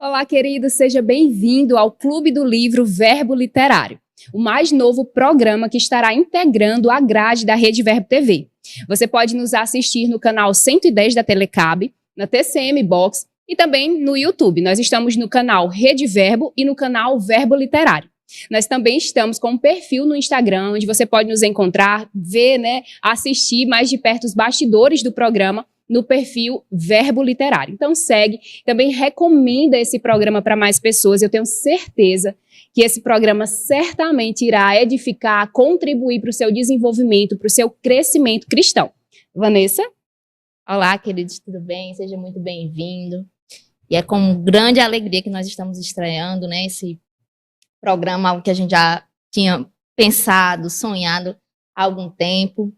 Olá, querido, seja bem-vindo ao Clube do Livro Verbo Literário, o mais novo programa que estará integrando a grade da Rede Verbo TV. Você pode nos assistir no canal 110 da Telecab, na TCM Box e também no YouTube. Nós estamos no canal Rede Verbo e no canal Verbo Literário. Nós também estamos com um perfil no Instagram, onde você pode nos encontrar, ver, assistir mais de perto os bastidores do programa, no perfil Verbo Literário. Então segue, também recomenda esse programa para mais pessoas. Eu tenho certeza que esse programa certamente irá edificar, contribuir para o seu desenvolvimento, para o seu crescimento cristão. Vanessa? Olá, queridos, tudo bem? Seja muito bem-vindo. E é com grande alegria que nós estamos estreando, esse programa que a gente já tinha pensado, sonhado há algum tempo.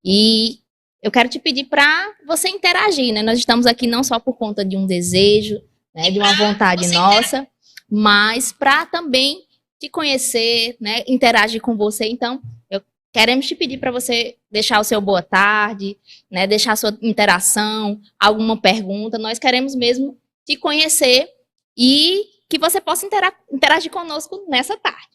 E eu quero te pedir para você interagir, Nós estamos aqui não só por conta de um desejo, de uma vontade nossa, mas para também te conhecer, interagir com você. Então, queremos te pedir para você deixar o seu boa tarde, deixar a sua interação, alguma pergunta. Nós queremos mesmo te conhecer e que você possa interagir conosco nessa tarde.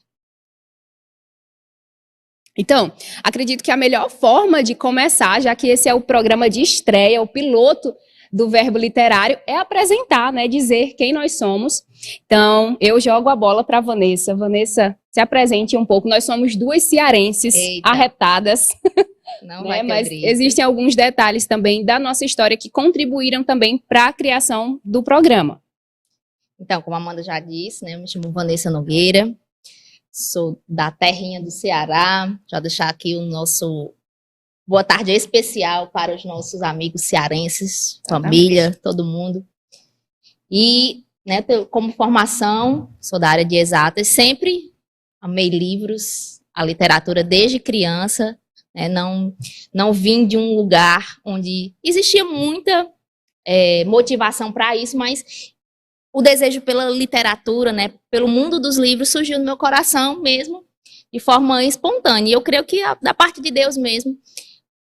Então, acredito que a melhor forma de começar, já que esse é o programa de estreia, o piloto do Verbo Literário, é apresentar, dizer quem nós somos. Então, eu jogo a bola para a Vanessa. Vanessa, se apresente um pouco. Nós somos duas cearenses arretadas, Não vai ter mas briga. Existem alguns detalhes também da nossa história que contribuíram também para a criação do programa. Então, como a Amanda já disse, eu me chamo Vanessa Nogueira. Sou da terrinha do Ceará. Já deixar aqui o nosso boa tarde especial para os nossos amigos cearenses, família, todo mundo. E, como formação, sou da área de exatas, sempre amei livros, a literatura desde criança. Não vim de um lugar onde existia muita motivação para isso, mas o desejo pela literatura, pelo mundo dos livros, surgiu no meu coração mesmo, de forma espontânea. E eu creio que da parte de Deus mesmo,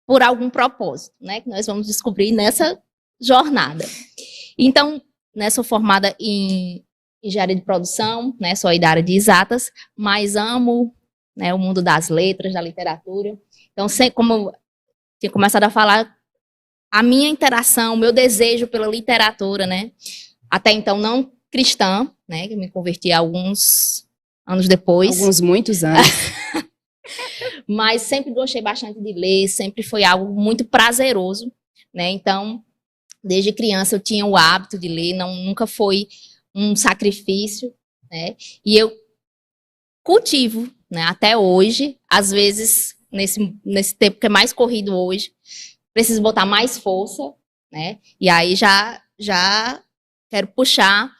por algum propósito, que nós vamos descobrir nessa jornada. Então, sou formada em engenharia de produção, sou aí da área de exatas, mas amo o mundo das letras, da literatura. Então, como eu tinha começado a falar, a minha interação, o meu desejo pela literatura, até então não cristã, que eu me converti alguns anos depois. Muitos anos. Mas sempre gostei bastante de ler, sempre foi algo muito prazeroso, Então, desde criança eu tinha o hábito de ler, nunca foi um sacrifício, E eu cultivo, até hoje, às vezes, nesse tempo que é mais corrido hoje, preciso botar mais força, E aí já quero puxar,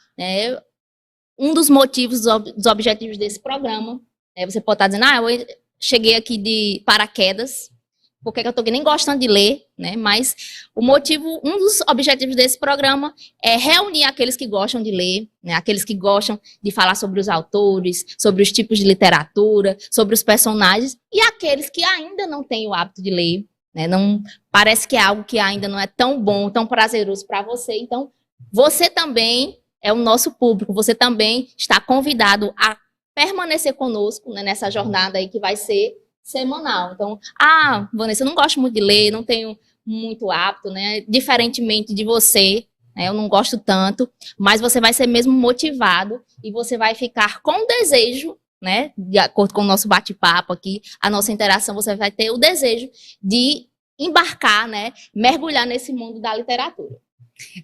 um dos motivos, dos objetivos desse programa. Você pode estar dizendo, eu cheguei aqui de paraquedas, porque eu estou nem gostando de ler, mas um dos objetivos desse programa é reunir aqueles que gostam de ler, aqueles que gostam de falar sobre os autores, sobre os tipos de literatura, sobre os personagens, e aqueles que ainda não têm o hábito de ler, não, parece que é algo que ainda não é tão bom, tão prazeroso para você. Então, você também é o nosso público, você também está convidado a permanecer conosco, nessa jornada aí que vai ser semanal. Então, Vanessa, eu não gosto muito de ler, não tenho muito hábito, diferentemente de você, eu não gosto tanto, mas você vai ser mesmo motivado e você vai ficar com desejo, de acordo com o nosso bate-papo aqui, a nossa interação, você vai ter o desejo de embarcar, mergulhar nesse mundo da literatura.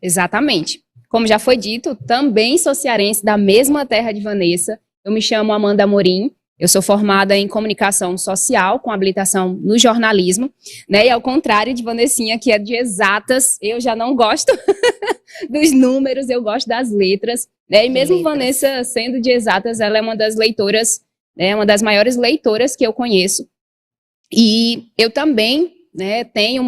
Exatamente. Como já foi dito, também sou cearense da mesma terra de Vanessa. Eu me chamo Amanda Amorim. Eu sou formada em comunicação social, com habilitação no jornalismo, E ao contrário de Vanessinha, que é de exatas, eu já não gosto dos números, eu gosto das letras, E mesmo Vanessa, sendo de exatas, ela é uma das leitoras, uma das maiores leitoras que eu conheço. E eu também, tenho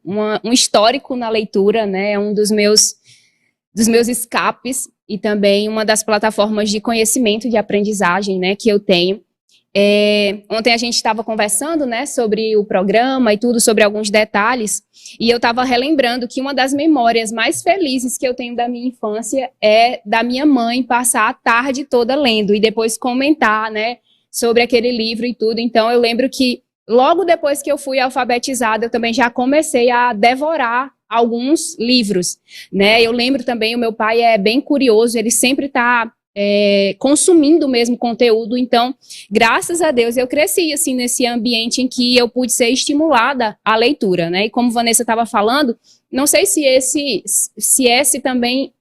um histórico na leitura, um dos meus escapes e também uma das plataformas de conhecimento, de aprendizagem, que eu tenho. Ontem a gente estava conversando, né, sobre o programa e tudo, sobre alguns detalhes, e eu estava relembrando que uma das memórias mais felizes que eu tenho da minha infância é da minha mãe passar a tarde toda lendo e depois comentar, né, sobre aquele livro e tudo. Então eu lembro que logo depois que eu fui alfabetizada, eu também já comecei a devorar alguns livros, né? Eu lembro também, o meu pai é bem curioso, ele sempre está consumindo o mesmo conteúdo, então, graças a Deus, eu cresci, assim, nesse ambiente em que eu pude ser estimulada à leitura, né? E como Vanessa estava falando, não sei se essa também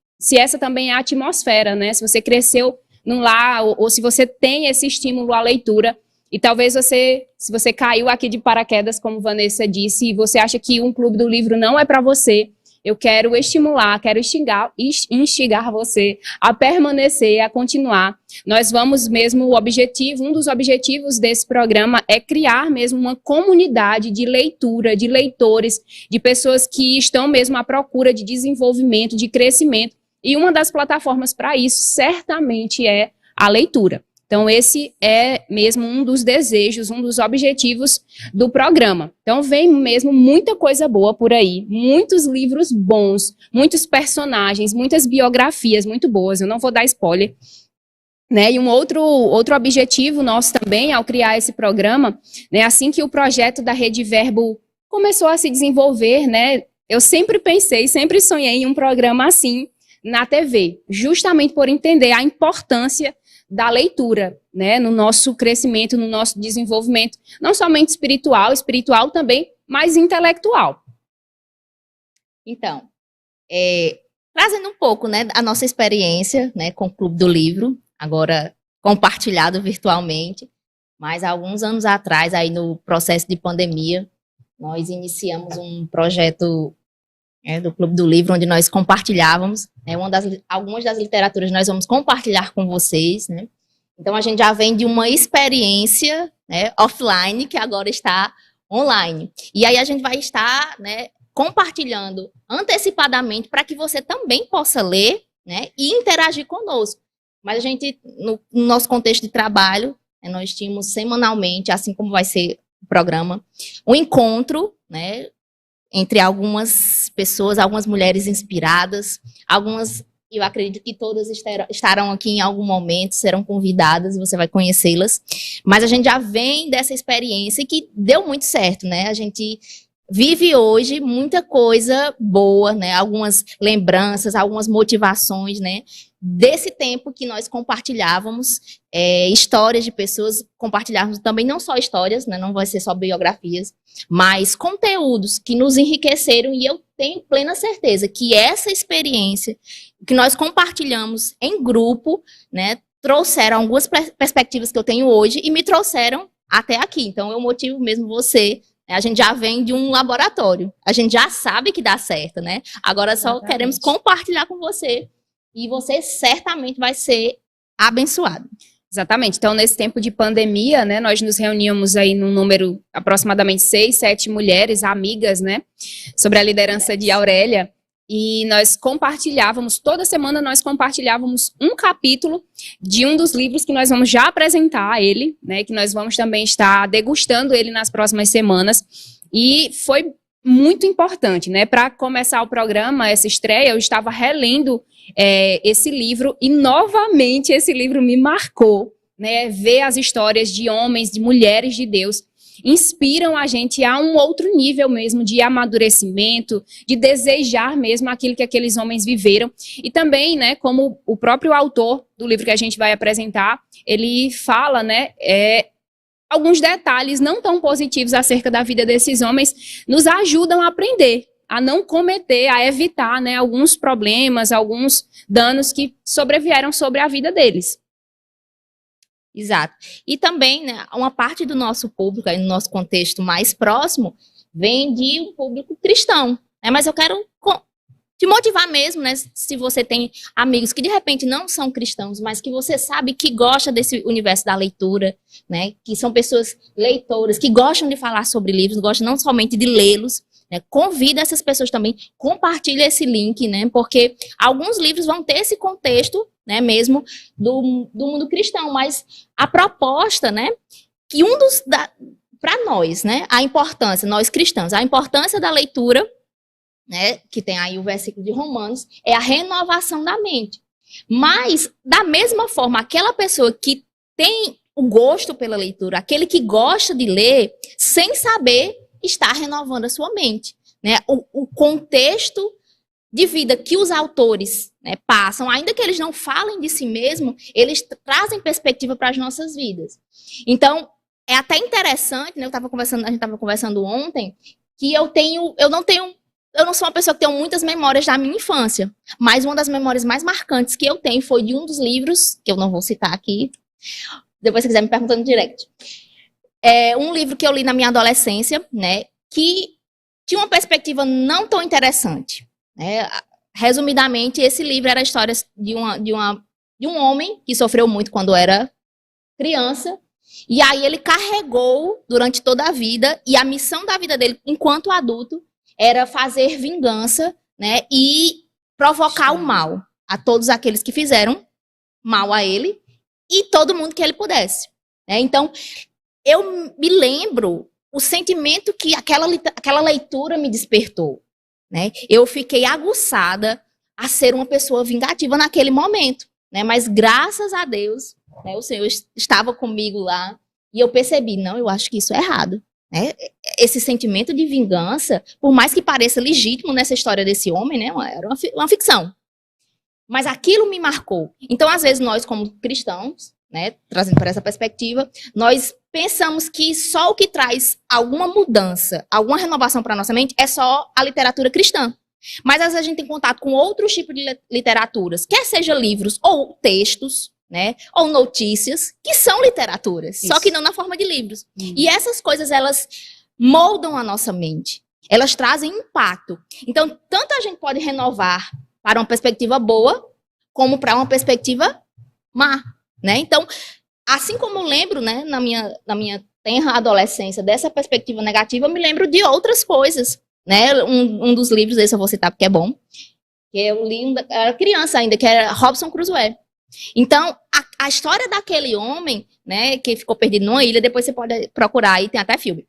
é a atmosfera, né? Se você cresceu num lar, ou se você tem esse estímulo à leitura, e talvez se você caiu aqui de paraquedas, como Vanessa disse, e você acha que um clube do livro não é para você, eu quero estimular, quero instigar você a permanecer, a continuar. Nós vamos mesmo, um dos objetivos desse programa é criar mesmo uma comunidade de leitura, de leitores, de pessoas que estão mesmo à procura de desenvolvimento, de crescimento. E uma das plataformas para isso certamente é a leitura. Então, esse é mesmo um dos desejos, um dos objetivos do programa. Então, vem mesmo muita coisa boa por aí, muitos livros bons, muitos personagens, muitas biografias muito boas, eu não vou dar spoiler, né? E um outro objetivo nosso também, ao criar esse programa, né, assim que o projeto da Rede Verbo começou a se desenvolver, né, eu sempre pensei, sempre sonhei em um programa assim na TV, justamente por entender a importância da leitura, né, no nosso crescimento, no nosso desenvolvimento, não somente espiritual também, mas intelectual. Então, trazendo um pouco, né, a nossa experiência, né, com o Clube do Livro, agora compartilhado virtualmente, mas há alguns anos atrás, aí no processo de pandemia, nós iniciamos um projeto do Clube do Livro, onde nós compartilhávamos, né, algumas das literaturas nós vamos compartilhar com vocês, né? Então a gente já vem de uma experiência, né, offline, que agora está online. E aí a gente vai estar, né, compartilhando antecipadamente para que você também possa ler, né, e interagir conosco. Mas a gente, no nosso contexto de trabalho, né, nós tínhamos semanalmente, assim como vai ser o programa, um encontro, né, entre algumas pessoas, algumas mulheres inspiradas, algumas, eu acredito que todas estarão aqui em algum momento, serão convidadas, você vai conhecê-las, mas a gente já vem dessa experiência que deu muito certo, né? A gente vive hoje muita coisa boa, né? Algumas lembranças, algumas motivações, né? Desse tempo que nós compartilhávamos histórias de pessoas, compartilhávamos também não só histórias, né? Não vai ser só biografias, mas conteúdos que nos enriqueceram, e eu tenho plena certeza que essa experiência que nós compartilhamos em grupo, né, trouxeram algumas perspectivas que eu tenho hoje e me trouxeram até aqui. Então, eu motivo mesmo você. A gente já vem de um laboratório, a gente já sabe que dá certo, né? Agora só queremos compartilhar com você e você certamente vai ser abençoado. Exatamente. Então, nesse tempo de pandemia, né, nós nos reuníamos aí num número aproximadamente 6, 7 mulheres, amigas, né, sobre a liderança de Aurélia, e nós compartilhávamos, toda semana nós compartilhávamos um capítulo de um dos livros que nós vamos já apresentar a ele, né, que nós vamos também estar degustando ele nas próximas semanas, e foi muito importante, né, para começar o programa, essa estreia, eu estava relendo esse livro, e novamente esse livro me marcou, né, ver as histórias de homens, de mulheres de Deus, inspiram a gente a um outro nível mesmo de amadurecimento, de desejar mesmo aquilo que aqueles homens viveram. E também, né, como o próprio autor do livro que a gente vai apresentar, ele fala, né, alguns detalhes não tão positivos acerca da vida desses homens, nos ajudam a aprender, a não cometer, a evitar, né, alguns problemas, alguns danos que sobrevieram sobre a vida deles. Exato. E também, né, uma parte do nosso público, aí no nosso contexto mais próximo, vem de um público cristão. Né? Mas eu quero te motivar mesmo, né? Se você tem amigos que de repente não são cristãos, mas que você sabe que gosta desse universo da leitura, né? Que são pessoas leitoras, que gostam de falar sobre livros, gostam não somente de lê-los, né? Convida essas pessoas também, compartilha esse link, né? Porque alguns livros vão ter esse contexto, né, mesmo do mundo cristão, mas a proposta, né, que para nós, né, a importância, nós cristãos, a importância da leitura, né, que tem aí o versículo de Romanos, é a renovação da mente. Mas, da mesma forma, aquela pessoa que tem o gosto pela leitura, aquele que gosta de ler, sem saber, está renovando a sua mente, né? O contexto de vida que os autores, né, passam, ainda que eles não falem de si mesmos, eles trazem perspectiva para as nossas vidas. Então, é até interessante, né, a gente estava conversando ontem, que eu não sou uma pessoa que tem muitas memórias da minha infância, mas uma das memórias mais marcantes que eu tenho foi de um dos livros, que eu não vou citar aqui, depois se quiser me perguntar no direct. É um livro que eu li na minha adolescência, né, que tinha uma perspectiva não tão interessante. Né? Resumidamente, esse livro era a história de um homem que sofreu muito quando era criança, e aí ele carregou durante toda a vida, e a missão da vida dele, enquanto adulto, era fazer vingança, né, e provocar o mal a todos aqueles que fizeram mal a ele, e todo mundo que ele pudesse. Né? Então, eu me lembro o sentimento que aquela leitura me despertou. Né? Eu fiquei aguçada a ser uma pessoa vingativa naquele momento. Né? Mas, graças a Deus, né, o Senhor estava comigo lá e eu percebi, não, eu acho que isso é errado. Né? Esse sentimento de vingança, por mais que pareça legítimo nessa história desse homem, né, era uma ficção. Mas aquilo me marcou. Então, às vezes, nós, como cristãos, né, trazendo para essa perspectiva, nós pensamos que só o que traz alguma mudança, alguma renovação para a nossa mente é só a literatura cristã. Mas, às vezes, a gente tem contato com outros tipos de literaturas, quer seja livros ou textos, né, ou notícias, que são literaturas, isso. Só que não na forma de livros. E essas coisas, elas moldam a nossa mente. Elas trazem impacto. Então, tanto a gente pode renovar para uma perspectiva boa, como para uma perspectiva má, né? Então, assim como eu lembro, né, na minha tenra adolescência, dessa perspectiva negativa, eu me lembro de outras coisas, né? Um dos livros, esse eu vou citar porque é bom, que eu li, era criança ainda, que era Robinson Crusoe. Então, a história daquele homem, né, que ficou perdido numa ilha, depois você pode procurar aí, tem até filme.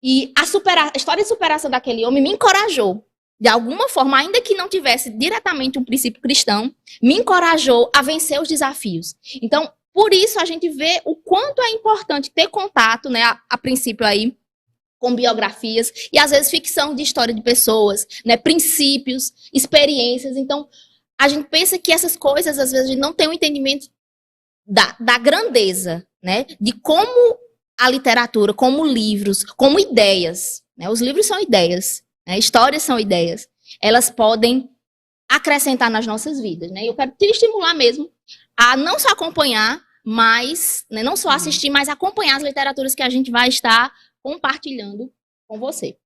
E a história de superação daquele homem me encorajou. De alguma forma, ainda que não tivesse diretamente um princípio cristão, me encorajou a vencer os desafios. Então, por isso a gente vê o quanto é importante ter contato, né, a princípio aí, com biografias, e às vezes ficção de história de pessoas, né, princípios, experiências. Então, a gente pensa que essas coisas, às vezes, a gente não tem um entendimento da grandeza, né, de como a literatura, como livros, como ideias, né, os livros são ideias, né, histórias são ideias, elas podem acrescentar nas nossas vidas, né? Eu quero te estimular mesmo a não só acompanhar, mas, né, não só assistir, mas acompanhar as literaturas que a gente vai estar compartilhando com você.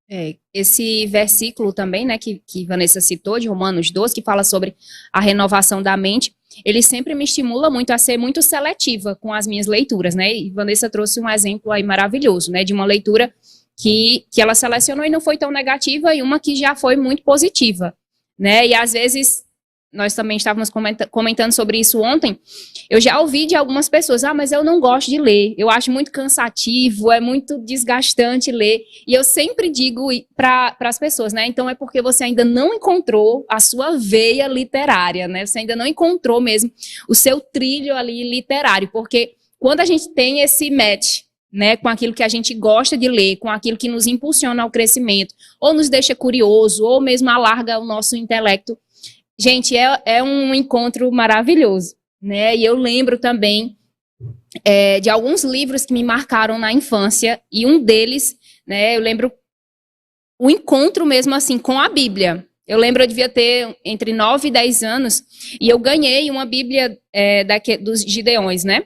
Esse versículo também, né, que Vanessa citou, de Romanos 12, que fala sobre a renovação da mente, ele sempre me estimula muito a ser muito seletiva com as minhas leituras, né? E Vanessa trouxe um exemplo aí maravilhoso, né, de uma leitura que ela selecionou e não foi tão negativa, e uma que já foi muito positiva, né? E às vezes, nós também estávamos comentando sobre isso ontem, eu já ouvi de algumas pessoas, mas eu não gosto de ler, eu acho muito cansativo, é muito desgastante ler, e eu sempre digo para as pessoas, né? Então é porque você ainda não encontrou a sua veia literária, né? Você ainda não encontrou mesmo o seu trilho ali literário, porque quando a gente tem esse match, né, com aquilo que a gente gosta de ler, com aquilo que nos impulsiona ao crescimento, ou nos deixa curioso, ou mesmo alarga o nosso intelecto. Gente, é um encontro maravilhoso, né? E eu lembro também de alguns livros que me marcaram na infância, e um deles, né, eu lembro o encontro mesmo assim com a Bíblia. Eu lembro, eu devia ter entre 9 e 10 anos, e eu ganhei uma Bíblia dos Gideões, né?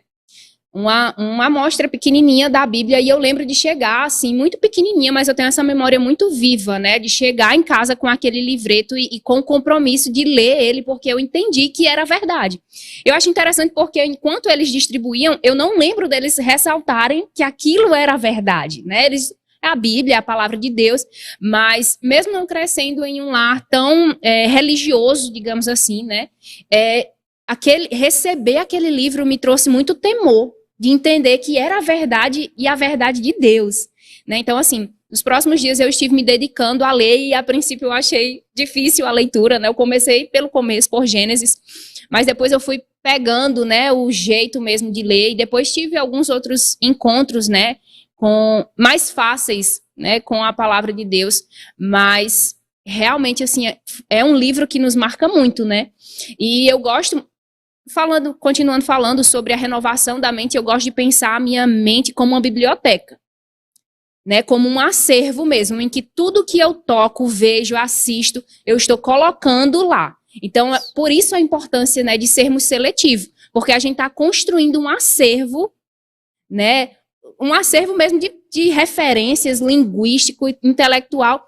Uma amostra pequenininha da Bíblia, e eu lembro de chegar, assim, muito pequenininha, mas eu tenho essa memória muito viva, né, de chegar em casa com aquele livreto e com o compromisso de ler ele, porque eu entendi que era verdade. Eu acho interessante porque, enquanto eles distribuíam, eu não lembro deles ressaltarem que aquilo era verdade, né, a Bíblia, a palavra de Deus, mas mesmo não crescendo em um lar tão religioso, digamos assim, né, receber aquele livro me trouxe muito temor, de entender que era a verdade e a verdade de Deus, né? Então, assim, nos próximos dias eu estive me dedicando a ler e, a princípio, eu achei difícil a leitura, né? Eu comecei pelo começo, por Gênesis, mas depois eu fui pegando, né, o jeito mesmo de ler, e depois tive alguns outros encontros, né, mais fáceis, né, com a palavra de Deus, mas realmente, assim, é um livro que nos marca muito, né? E eu gosto, continuando falando sobre a renovação da mente, eu gosto de pensar a minha mente como uma biblioteca, né, como um acervo mesmo, em que tudo que eu toco, vejo, assisto, eu estou colocando lá. Então, por isso a importância, né, de sermos seletivos, porque a gente está construindo um acervo, né, um acervo mesmo de referências linguístico e intelectual,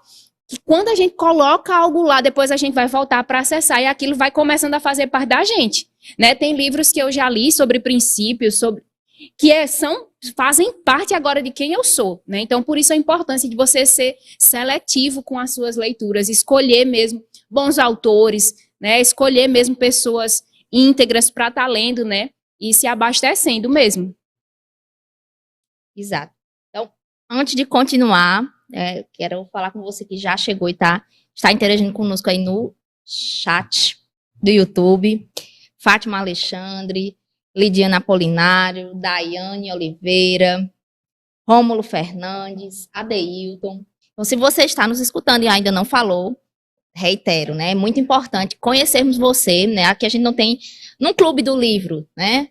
que quando a gente coloca algo lá, depois a gente vai voltar para acessar e aquilo vai começando a fazer parte da gente, né? Tem livros que eu já li sobre princípios, fazem parte agora de quem eu sou, né? Então, por isso a importância de você ser seletivo com as suas leituras, escolher mesmo bons autores, né? Escolher mesmo pessoas íntegras para estar lendo, né? E se abastecendo mesmo. Exato. Então, antes de continuar, quero falar com você que já chegou e está interagindo conosco aí no chat do YouTube. Fátima Alexandre, Lidiana Apolinário, Daiane Oliveira, Rômulo Fernandes, Adeilton. Então, se você está nos escutando e ainda não falou, reitero, né? É muito importante conhecermos você, né? Aqui a gente não tem, num clube do livro, né?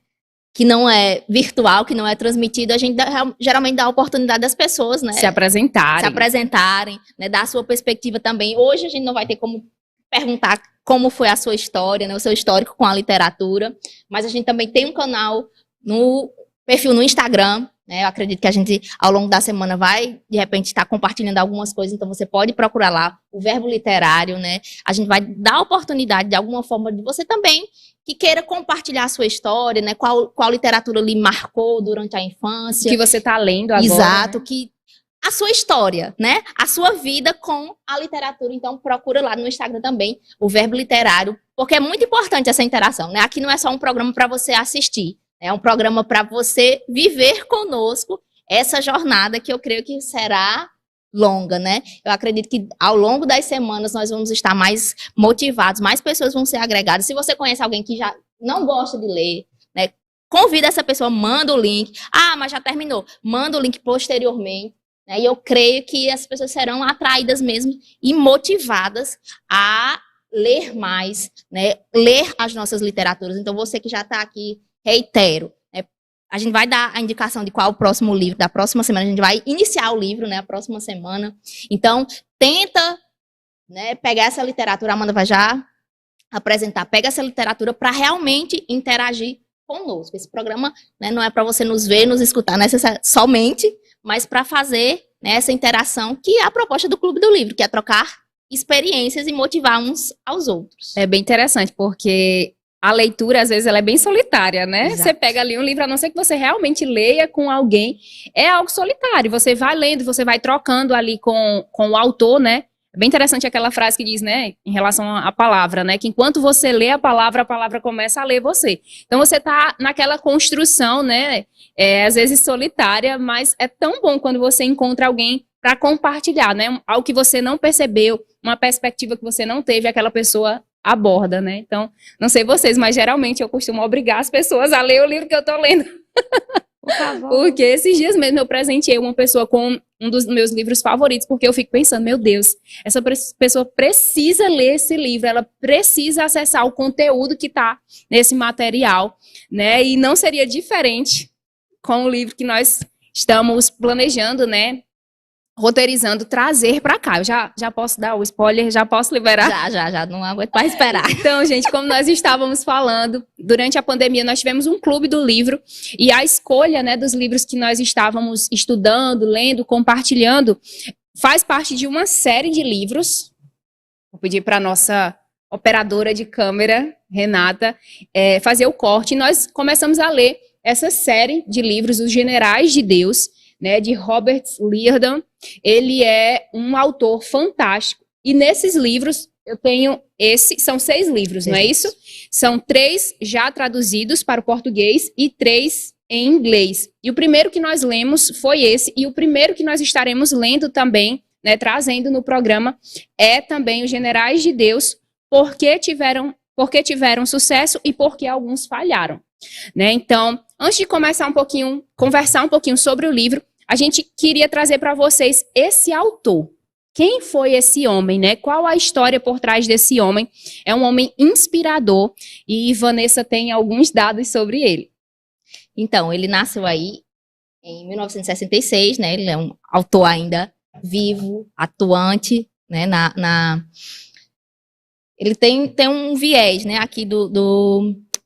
Que não é virtual, que não é transmitido, a gente geralmente dá a oportunidade das pessoas, né? Se apresentarem, né? Dar a sua perspectiva também. Hoje a gente não vai ter como perguntar como foi a sua história, né? O seu histórico com a literatura, mas a gente também tem um canal no perfil no Instagram, né? Eu acredito que a gente, ao longo da semana, vai, de repente, estar compartilhando algumas coisas, então você pode procurar lá o Verbo Literário, né? A gente vai dar a oportunidade, de alguma forma, de você também que queira compartilhar a sua história, né? Qual literatura lhe marcou durante a infância. Que você está lendo agora. Exato, né? que a sua história, né? A sua vida com a literatura. Então, procura lá no Instagram também o Verbo Literário, porque é muito importante essa interação, né? Aqui não é só um programa para você assistir, é um programa para você viver conosco essa jornada que eu creio que será longa, né? Eu acredito que ao longo das semanas nós vamos estar mais motivados, mais pessoas vão ser agregadas. Se você conhece alguém que já não gosta de ler, né? Convida essa pessoa, manda o link. Ah, mas já terminou. Manda o link posteriormente. Né? E eu creio que as pessoas serão atraídas mesmo e motivadas a ler mais, né? Ler as nossas literaturas. Então, você que já está aqui, reitero, né? A gente vai dar a indicação de qual é o próximo livro da próxima semana. A gente vai iniciar o livro, né? A próxima semana. Então, tenta, né, pegar essa literatura. A Amanda vai já apresentar. Pega essa literatura para realmente interagir conosco. Esse programa, né, não é para você nos ver, nos escutar somente, mas para fazer, né, essa interação que é a proposta do Clube do Livro, que é trocar experiências e motivar uns aos outros. É bem interessante, porque a leitura, às vezes, ela é bem solitária, né? Exato. Você pega ali um livro, a não ser que você realmente leia com alguém, é algo solitário. Você vai lendo, você vai trocando ali com o autor, né? É bem interessante aquela frase que diz, né, em relação à palavra, né? Que enquanto você lê a palavra começa a ler você. Então, você tá naquela construção, né? Às vezes solitária, mas é tão bom quando você encontra alguém para compartilhar, né? Algo que você não percebeu, uma perspectiva que você não teve, aquela pessoa aborda, né? Então, não sei vocês, mas geralmente eu costumo obrigar as pessoas a ler o livro que eu tô lendo. Por favor. Porque esses dias mesmo eu presenteei uma pessoa com um dos meus livros favoritos, porque eu fico pensando, meu Deus, essa pessoa precisa ler esse livro, ela precisa acessar o conteúdo que está nesse material, né? E não seria diferente com o livro que nós estamos planejando, né? Roteirizando, trazer para cá. Eu já posso dar o spoiler, já posso liberar? Já, não aguento mais esperar. Então, gente, como nós estávamos falando, durante a pandemia nós tivemos um clube do livro e a escolha, né, dos livros que nós estávamos estudando, lendo, compartilhando, faz parte de uma série de livros. Vou pedir para a nossa operadora de câmera, Renata, fazer o corte. E nós começamos a ler essa série de livros, Os Generais de Deus, né, de Robert Liardon. Ele é um autor fantástico. E nesses livros, eu tenho são 6 livros, não é isso? São 3 já traduzidos para o português e 3 em inglês. E o primeiro que nós lemos foi esse, e o primeiro que nós estaremos lendo também, né, trazendo no programa, é também Os Generais de Deus, porque tiveram sucesso e porque alguns falharam. Né? Então, antes de conversar um pouquinho sobre o livro, a gente queria trazer para vocês esse autor. Quem foi esse homem, né? Qual a história por trás desse homem? É um homem inspirador e Vanessa tem alguns dados sobre ele. Então, ele nasceu aí em 1966, né? Ele é um autor ainda vivo, atuante, né? Ele tem um viés, né? Aqui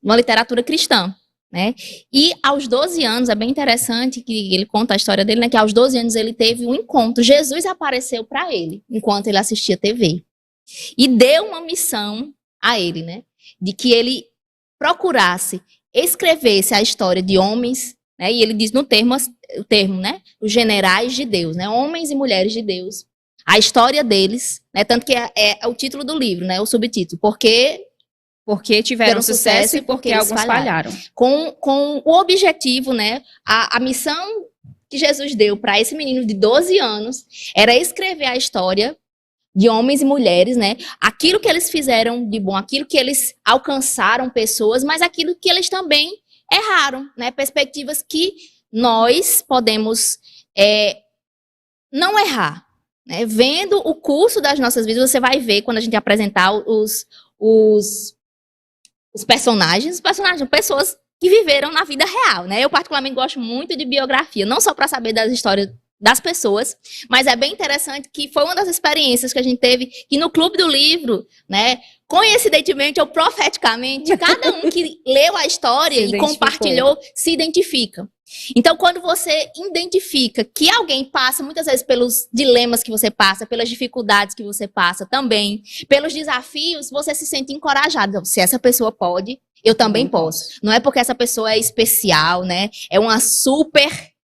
uma literatura cristã, né? E aos 12 anos, é bem interessante que ele conta a história dele, né? Que aos 12 anos ele teve um encontro. Jesus apareceu para ele enquanto ele assistia TV e deu uma missão a ele, né? De que ele procurasse escrevesse a história de homens, né? E ele diz o termo, né? Os generais de Deus, né? Homens e mulheres de Deus. A história deles, né? Tanto que é o título do livro, né? O subtítulo. Porque tiveram sucesso e porque alguns falharam. Com o objetivo, né? A missão que Jesus deu para esse menino de 12 anos era escrever a história de homens e mulheres, né? Aquilo que eles fizeram de bom, aquilo que eles alcançaram pessoas, mas aquilo que eles também erraram, né? Perspectivas que nós podemos não errar, né? Vendo o curso das nossas vidas, você vai ver quando a gente apresentar os personagens, pessoas que viveram na vida real, né? Eu particularmente gosto muito de biografia, não só para saber das histórias das pessoas, mas é bem interessante que foi uma das experiências que a gente teve, que no Clube do Livro, né, coincidentemente ou profeticamente, cada um que leu a história e compartilhou se identifica. Então, quando você identifica que alguém passa, muitas vezes, pelos dilemas que você passa, pelas dificuldades que você passa também, pelos desafios, você se sente encorajado. Então, se essa pessoa pode, eu também posso. Não é porque essa pessoa é especial, né? É um super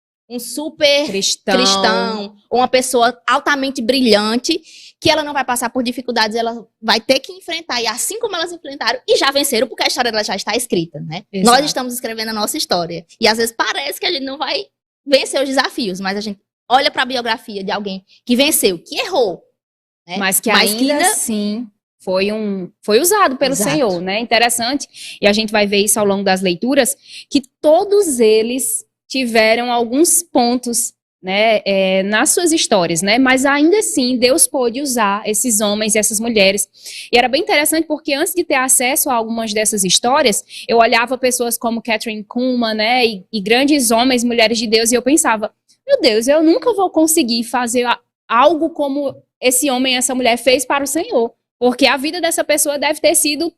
cristão, ou uma pessoa altamente brilhante, que ela não vai passar por dificuldades, ela vai ter que enfrentar, e assim como elas enfrentaram, e já venceram, porque a história dela já está escrita, né? Exato. Nós estamos escrevendo a nossa história, e às vezes parece que a gente não vai vencer os desafios, mas a gente olha para a biografia de alguém que venceu, que errou, né? Mas que ainda assim foi usado pelo Exato. Senhor, né? Interessante, e a gente vai ver isso ao longo das leituras, que todos eles tiveram alguns pontos, né, nas suas histórias, né, mas ainda assim Deus pôde usar esses homens e essas mulheres. E era bem interessante porque antes de ter acesso a algumas dessas histórias, eu olhava pessoas como Kathryn Kuhlman, né, e grandes homens, mulheres de Deus, e eu pensava, meu Deus, eu nunca vou conseguir fazer algo como esse homem e essa mulher fez para o Senhor, porque a vida dessa pessoa deve ter sido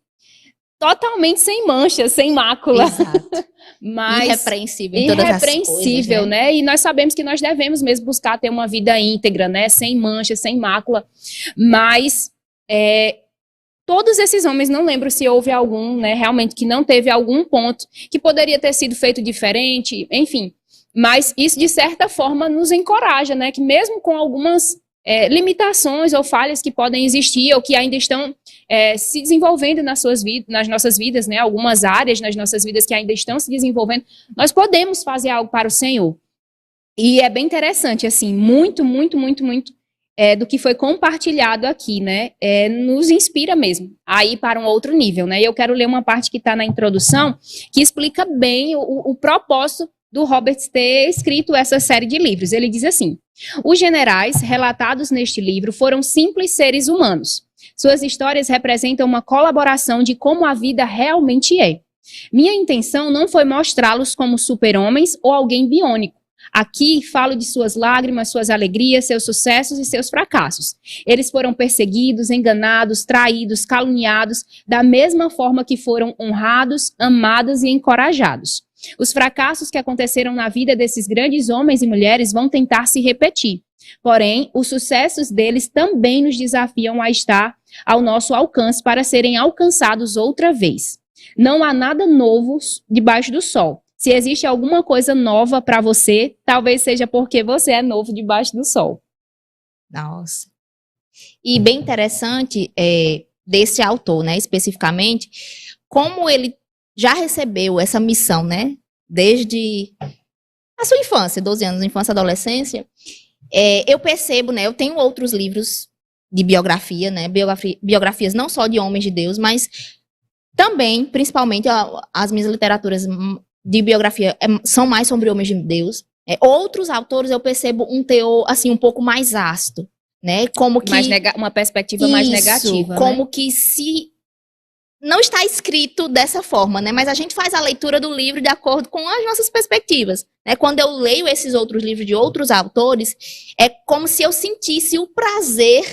totalmente sem mancha, sem mácula. Exato. Mas irrepreensível em todas as coisas, né? E nós sabemos que nós devemos mesmo buscar ter uma vida íntegra, né? Sem mancha, sem mácula. Mas todos esses homens, não lembro se houve algum, né? Realmente que não teve algum ponto que poderia ter sido feito diferente, enfim. Mas isso, de certa forma, nos encoraja, né? Que mesmo com algumas limitações ou falhas que podem existir ou que ainda estão se desenvolvendo nas nossas vidas, né? Algumas áreas nas nossas vidas que ainda estão se desenvolvendo, nós podemos fazer algo para o Senhor. E é bem interessante, assim, muito do que foi compartilhado aqui, né? Nos inspira mesmo a ir para um outro nível, né? E eu quero ler uma parte que está na introdução que explica bem o propósito do Roberts ter escrito essa série de livros. Ele diz assim: os generais relatados neste livro foram simples seres humanos. Suas histórias representam uma colaboração de como a vida realmente é. Minha intenção não foi mostrá-los como super-homens ou alguém biônico. Aqui falo de suas lágrimas, suas alegrias, seus sucessos e seus fracassos. Eles foram perseguidos, enganados, traídos, caluniados, da mesma forma que foram honrados, amados e encorajados. Os fracassos que aconteceram na vida desses grandes homens e mulheres vão tentar se repetir. Porém, os sucessos deles também nos desafiam a estar ao nosso alcance para serem alcançados outra vez. Não há nada novo debaixo do sol. Se existe alguma coisa nova para você, talvez seja porque você é novo debaixo do sol. Nossa. E bem interessante desse autor, né, especificamente, como ele já recebeu essa missão, né, desde a sua infância, 12 anos, infância e adolescência, eu percebo, né, eu tenho outros livros de biografia, né, biografias não só de homens de Deus, mas também, principalmente, as minhas literaturas de biografia são mais sobre homens de Deus. Outros autores eu percebo um teor, assim, um pouco mais ácido, né, como que... uma perspectiva mais negativa, como né? que se... Não está escrito dessa forma, né? Mas a gente faz a leitura do livro de acordo com as nossas perspectivas, né? Quando eu leio esses outros livros de outros autores, é como se eu sentisse o prazer,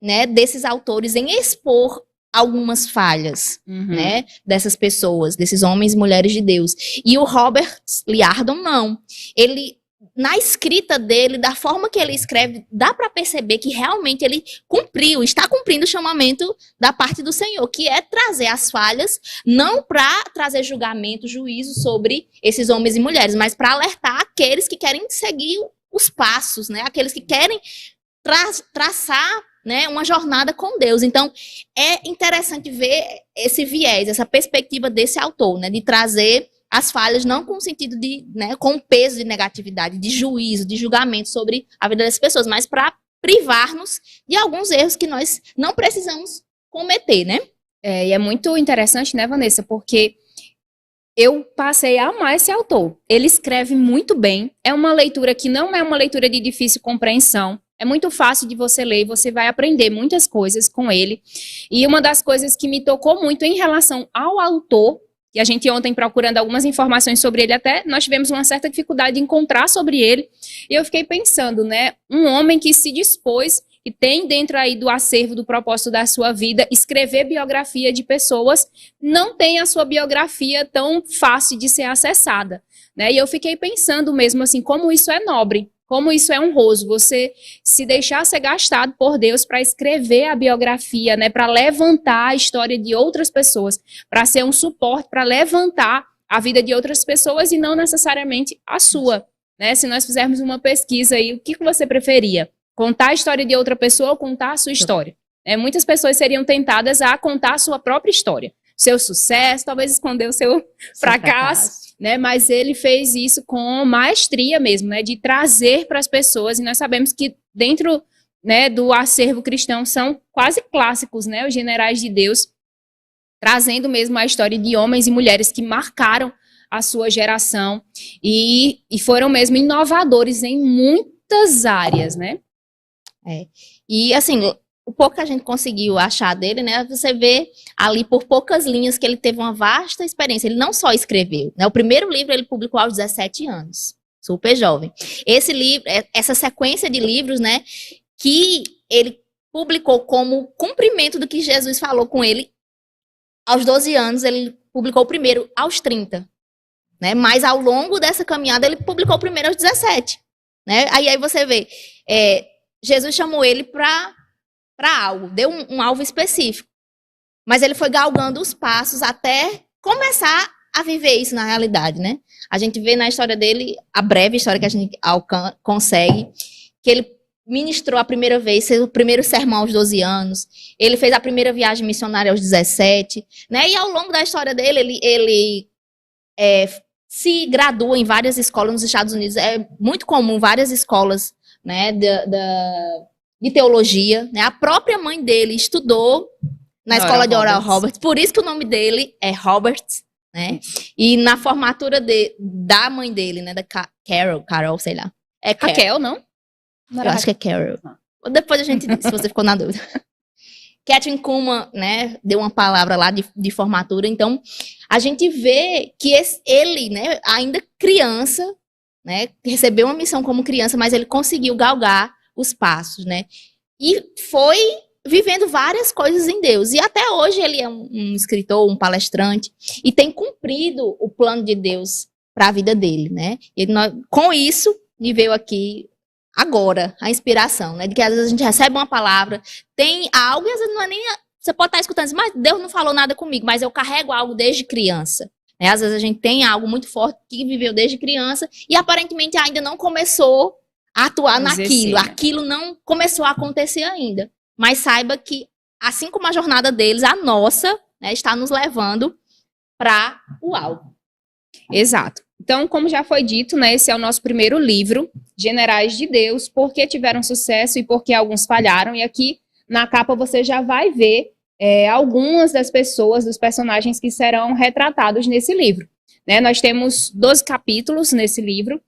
né, desses autores em expor algumas falhas, né, dessas pessoas, desses homens e mulheres de Deus. E o Robert Liardon, não. Ele, na escrita dele, da forma que ele escreve, dá para perceber que realmente ele está cumprindo o chamamento da parte do Senhor, que é trazer as falhas, não para trazer julgamento, juízo sobre esses homens e mulheres, mas para alertar aqueles que querem seguir os passos, né, aqueles que querem traçar, né, uma jornada com Deus. Então, é interessante ver esse viés, essa perspectiva desse autor, né, de trazer as falhas não com o sentido de, né, com peso de negatividade, de juízo, de julgamento sobre a vida das pessoas, mas para privar-nos de alguns erros que nós não precisamos cometer, né? E é muito interessante, né, Vanessa, porque eu passei a amar esse autor. Ele escreve muito bem, é uma leitura que não é uma leitura de difícil compreensão, é muito fácil de você ler, você vai aprender muitas coisas com ele. E uma das coisas que me tocou muito em relação ao autor, e a gente ontem procurando algumas informações sobre ele, até nós tivemos uma certa dificuldade de encontrar sobre ele, e eu fiquei pensando, né, um homem que se dispôs, e tem dentro aí do acervo do propósito da sua vida, escrever biografia de pessoas, não tem a sua biografia tão fácil de ser acessada, né, e eu fiquei pensando mesmo assim, como isso é nobre, como isso é honroso, você se deixar ser gastado por Deus para escrever a biografia, né, para levantar a história de outras pessoas, para ser um suporte, para levantar a vida de outras pessoas e não necessariamente a sua, né? Se nós fizermos uma pesquisa aí, o que você preferia? Contar a história de outra pessoa ou contar a sua história? Muitas pessoas seriam tentadas a contar a sua própria história, seu sucesso, talvez esconder o seu fracasso. Né, mas ele fez isso com maestria mesmo, né, de trazer para as pessoas, e nós sabemos que dentro, né, do acervo cristão são quase clássicos, né, os generais de Deus, trazendo mesmo a história de homens e mulheres que marcaram a sua geração e foram mesmo inovadores em muitas áreas, né? E assim, o pouco que a gente conseguiu achar dele, né, você vê ali por poucas linhas que ele teve uma vasta experiência. Ele não só escreveu, né, o primeiro livro ele publicou aos 17 anos, super jovem. Esse livro, essa sequência de livros, né, que ele publicou como cumprimento do que Jesus falou com ele, aos 12 anos ele publicou o primeiro aos 30, né, mas ao longo dessa caminhada ele publicou o primeiro aos 17, né, aí você vê, Jesus chamou ele para algo, deu um alvo específico. Mas ele foi galgando os passos até começar a viver isso na realidade, né? A gente vê na história dele, a breve história que a gente consegue, que ele ministrou a primeira vez, fez o primeiro sermão aos 12 anos, ele fez a primeira viagem missionária aos 17, né? E ao longo da história dele, ele se gradua em várias escolas nos Estados Unidos. É muito comum várias escolas, né, de teologia, né? A própria mãe dele estudou na escola de Oral Roberts, por isso que o nome dele é Roberts, né? E na formatura da mãe dele, né, da Carol, sei lá. É Raquel, não? Eu acho que é Carol. Depois a gente diz, se você ficou na dúvida. Catherine Kuhlman, né, deu uma palavra lá de formatura, então a gente vê que ele, né, ainda criança, né, recebeu uma missão como criança, mas ele conseguiu galgar os passos, né? E foi vivendo várias coisas em Deus. E até hoje ele é um escritor, um palestrante, e tem cumprido o plano de Deus para a vida dele, né? E com isso, me veio aqui agora a inspiração, né? De que às vezes a gente recebe uma palavra, tem algo, e às vezes não é nem... Você pode estar escutando, mas Deus não falou nada comigo, mas eu carrego algo desde criança. Né? Às vezes a gente tem algo muito forte que viveu desde criança e aparentemente ainda não começou a atuar naquilo. Aquilo não começou a acontecer ainda. Mas saiba que, assim como a jornada deles, a nossa, né, está nos levando para o algo. Exato. Então, como já foi dito, né, esse é o nosso primeiro livro, Generais de Deus, por que tiveram sucesso e por que alguns falharam. E aqui na capa você já vai ver algumas das pessoas, dos personagens que serão retratados nesse livro. Né, nós temos 12 capítulos nesse livro.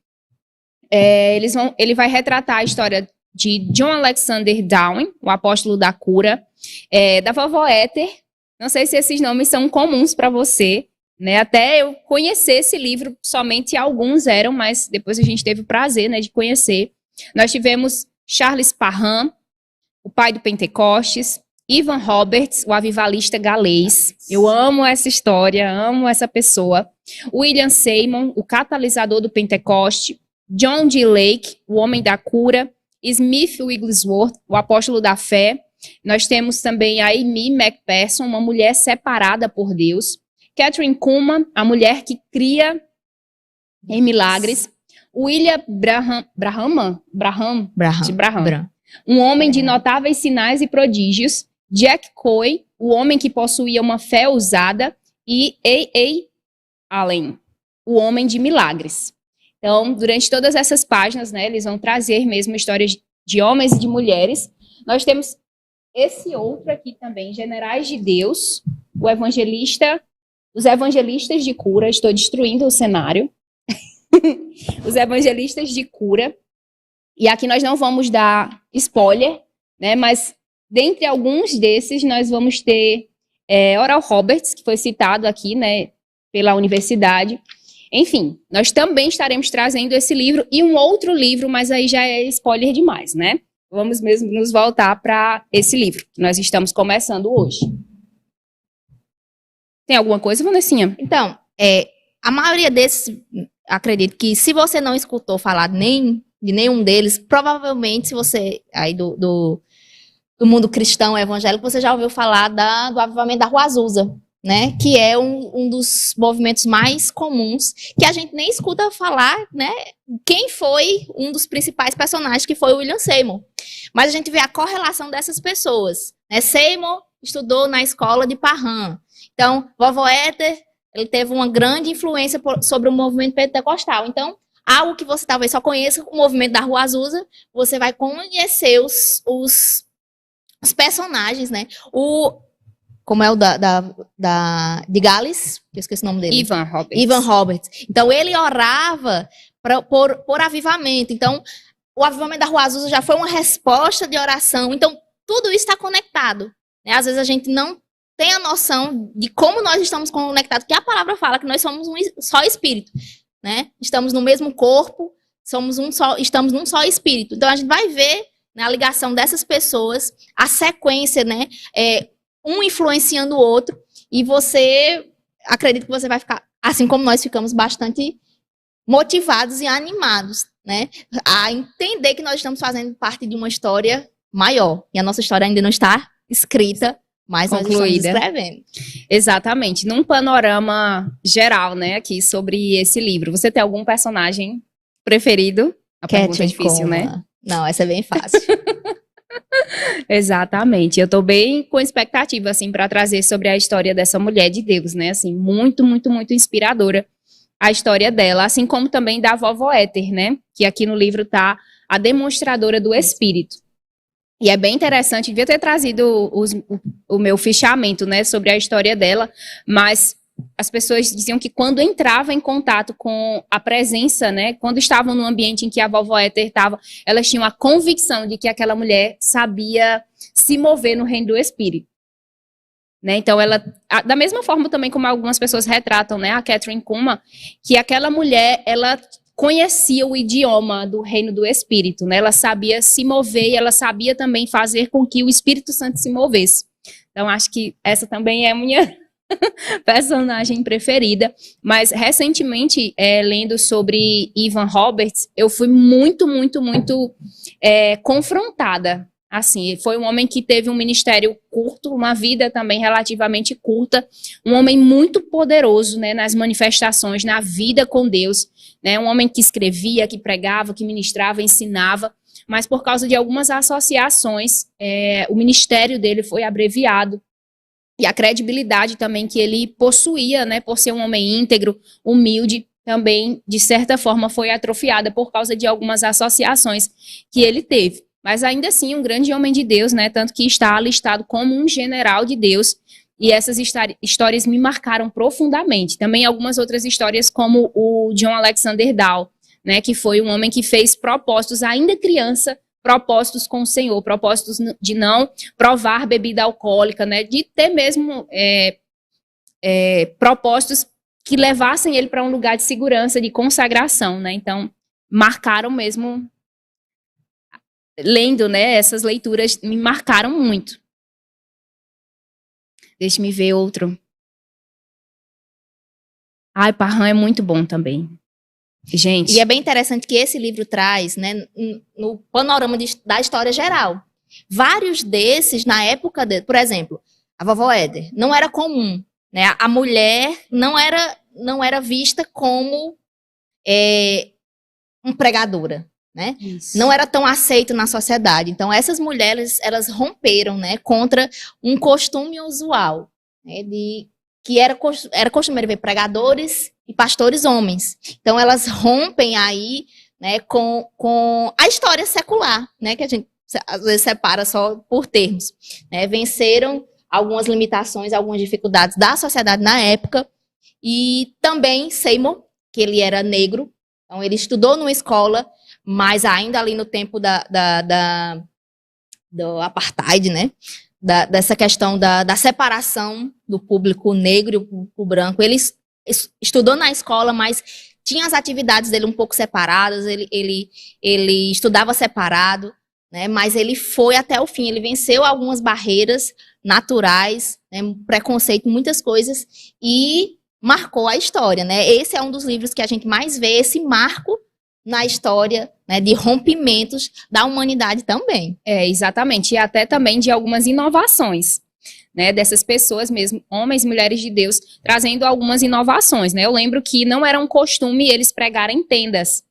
Ele vai retratar a história de John Alexander Dowen, o apóstolo da cura, da vovó Éter. Não sei se esses nomes são comuns para você, né? Até eu conhecer esse livro, somente alguns eram, mas depois a gente teve o prazer, né, de conhecer. Nós tivemos Charles Parham, o pai do Pentecostes, Evan Roberts, o avivalista galês. Eu amo essa história, amo essa pessoa. William Seymour, o catalisador do Pentecoste. John D. Lake, o homem da cura. Smith Wigglesworth, o apóstolo da fé. Nós temos também a Amy McPherson, uma mulher separada por Deus. Catherine Kuhlman, a mulher que cria em milagres. William Braham, um homem de notáveis sinais e prodígios. Jack Coy, o homem que possuía uma fé ousada. E A.A. Allen, o homem de milagres. Então, durante todas essas páginas, né, eles vão trazer mesmo histórias de homens e de mulheres. Nós temos esse outro aqui também, Generais de Deus, os evangelistas de cura. Estou destruindo o cenário. Os evangelistas de cura. E aqui nós não vamos dar spoiler, né? Mas dentre alguns desses nós vamos ter Oral Roberts, que foi citado aqui, né, pela universidade. Enfim, nós também estaremos trazendo esse livro e um outro livro, mas aí já é spoiler demais, né? Vamos mesmo nos voltar para esse livro que nós estamos começando hoje. Tem alguma coisa, Vanessinha? Então, a maioria desses, acredito que se você não escutou falar de nenhum deles, provavelmente, se você aí do mundo cristão evangélico, você já ouviu falar do avivamento da Rua Azusa, né? Que é um dos movimentos mais comuns, que a gente nem escuta falar, né? Quem foi um dos principais personagens, que foi o William Seymour. Mas a gente vê a correlação dessas pessoas, né? Seymour estudou na escola de Parham. Então, vovó Éter, ele teve uma grande influência sobre o movimento pentecostal. Então, algo que você talvez só conheça, o movimento da Rua Azusa, você vai conhecer os personagens, né? Como é o de Gales, eu esqueci o nome dele. Evan Roberts. Então, ele orava por avivamento. Então, o avivamento da Rua Azusa já foi uma resposta de oração. Então, tudo isso está conectado, né? Às vezes a gente não tem a noção de como nós estamos conectados, porque a palavra fala que nós somos um só espírito, né? Estamos no mesmo corpo, estamos num só espírito. Então, a gente vai ver, né, a ligação dessas pessoas, a sequência, né? Um influenciando o outro, e acredito que você vai ficar, assim como nós ficamos, bastante motivados e animados, né, a entender que nós estamos fazendo parte de uma história maior, e a nossa história ainda não está escrita, mas nós estamos escrevendo. Exatamente, num panorama geral, né, aqui sobre esse livro. Você tem algum personagem preferido? A pergunta é difícil, né? Não, essa é bem fácil. Exatamente, eu tô bem com expectativa, assim, para trazer sobre a história dessa mulher de Deus, né, assim, muito, muito, muito inspiradora a história dela, assim como também da vovó Éter, né, que aqui no livro tá a demonstradora do Espírito. E é bem interessante, devia ter trazido o meu fichamento, né, sobre a história dela, mas as pessoas diziam que quando entrava em contato com a presença, né, quando estavam no ambiente em que a vovó Éter estava, elas tinham a convicção de que aquela mulher sabia se mover no reino do Espírito. Né? Então, da mesma forma também como algumas pessoas retratam, né, a Catherine Kuhlman, que aquela mulher, ela conhecia o idioma do reino do Espírito, né? Ela sabia se mover e ela sabia também fazer com que o Espírito Santo se movesse. Então, acho que essa também é a minha personagem preferida, mas recentemente, lendo sobre Evan Roberts, eu fui muito, muito, muito confrontada. Assim, foi um homem que teve um ministério curto, uma vida também relativamente curta, um homem muito poderoso, né, nas manifestações, na vida com Deus, né, um homem que escrevia, que pregava, que ministrava, ensinava, mas por causa de algumas associações, o ministério dele foi abreviado. E a credibilidade também que ele possuía, né, por ser um homem íntegro, humilde, também, de certa forma, foi atrofiada por causa de algumas associações que ele teve. Mas ainda assim, um grande homem de Deus, né? Tanto que está listado como um general de Deus. E essas histórias me marcaram profundamente. Também algumas outras histórias, como o John Alexander Dow, né? Que foi um homem que fez propósitos, ainda criança, propósitos com o Senhor, propósitos de não provar bebida alcoólica, né? De ter mesmo propósitos que levassem ele para um lugar de segurança, de consagração, né? Então, marcaram mesmo. Lendo, né, essas leituras me marcaram muito. Deixa-me ver outro. Ai, Parham é muito bom também. Gente. E é bem interessante que esse livro traz, né, no panorama da história geral. Vários desses, na época dele, por exemplo, a vovó Éder, não era comum, né? A mulher não era vista como uma pregadora. Né? Não era tão aceito na sociedade. Então, essas mulheres, elas romperam, né, contra um costume usual, né, que era costumeiro ver pregadores e pastores homens. Então, elas rompem aí, né, com a história secular, né, que a gente às vezes separa só por termos. Né? Venceram algumas limitações, algumas dificuldades da sociedade na época. E também Seymour, que ele era negro, então ele estudou numa escola, mas ainda ali no tempo do apartheid, né? Dessa questão da separação do público negro e o público branco. Ele estudou na escola, mas tinha as atividades dele um pouco separadas, ele estudava separado, né? Mas ele foi até o fim, ele venceu algumas barreiras naturais, né? Preconceito, muitas coisas, e marcou a história, né? Esse é um dos livros que a gente mais vê, esse marco na história, né, de rompimentos da humanidade também. Exatamente. E até também de algumas inovações, né, dessas pessoas mesmo, homens e mulheres de Deus, trazendo algumas inovações, né? Eu lembro que não era um costume eles pregarem tendas,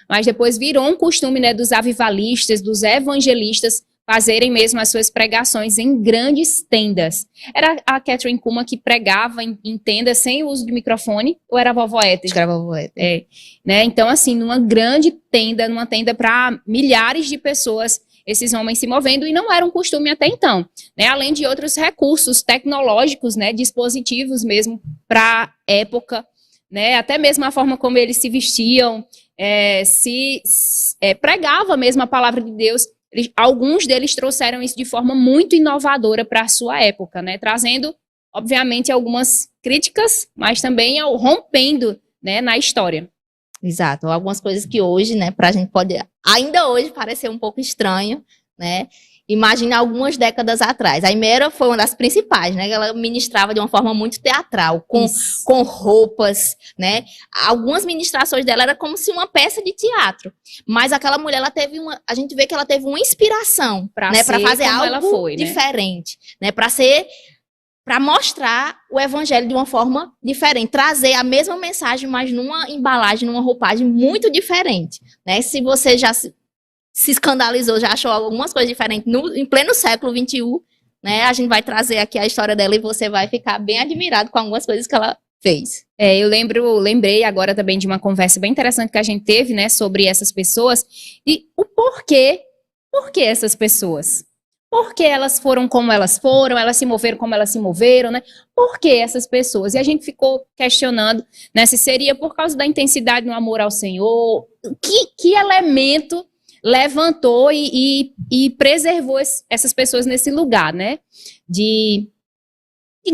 mas depois virou um costume, né, dos avivalistas, dos evangelistas, fazerem mesmo as suas pregações em grandes tendas. Era a Catherine Kuhlman que pregava em tendas sem o uso de microfone, ou era a vovó Éter? Era a vovó Éter. Né? Então, assim, numa grande tenda, numa tenda para milhares de pessoas, esses homens se movendo, e não era um costume até então, né? Além de outros recursos tecnológicos, né, dispositivos mesmo para a época, né? Até mesmo a forma como eles se vestiam, pregava mesmo a palavra de Deus. Alguns deles trouxeram isso de forma muito inovadora para a sua época, né? Trazendo, obviamente, algumas críticas, mas também rompendo, né, na história. Exato. Algumas coisas que hoje, né, pra gente pode ainda hoje parecer um pouco estranho, né? Imagina algumas décadas atrás. A Imera foi uma das principais, né? Ela ministrava de uma forma muito teatral, com roupas, né? Algumas ministrações dela era como se uma peça de teatro. Mas aquela mulher, a gente vê que ela teve uma inspiração, né, para fazer algo diferente, né? Para mostrar o evangelho de uma forma diferente, trazer a mesma mensagem, mas numa embalagem, numa roupagem muito diferente, né? Se você já se escandalizou, já achou algumas coisas diferentes em pleno século XXI, né? A gente vai trazer aqui a história dela e você vai ficar bem admirado com algumas coisas que ela fez. Eu lembrei agora também de uma conversa bem interessante que a gente teve, né, sobre essas pessoas e o porquê. Por que essas pessoas? Por que elas foram como elas foram, elas se moveram como elas se moveram, né? Por que essas pessoas? E a gente ficou questionando, né, se seria por causa da intensidade no amor ao Senhor, que elemento levantou e preservou essas pessoas nesse lugar, né? De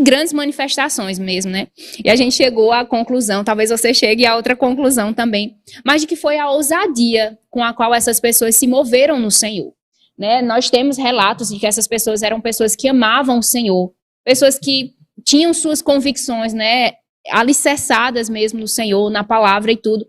grandes manifestações mesmo, né? E a gente chegou à conclusão, talvez você chegue a outra conclusão também, mas de que foi a ousadia com a qual essas pessoas se moveram no Senhor, né? Nós temos relatos de que essas pessoas eram pessoas que amavam o Senhor, pessoas que tinham suas convicções, né, alicerçadas mesmo no Senhor, na palavra e tudo.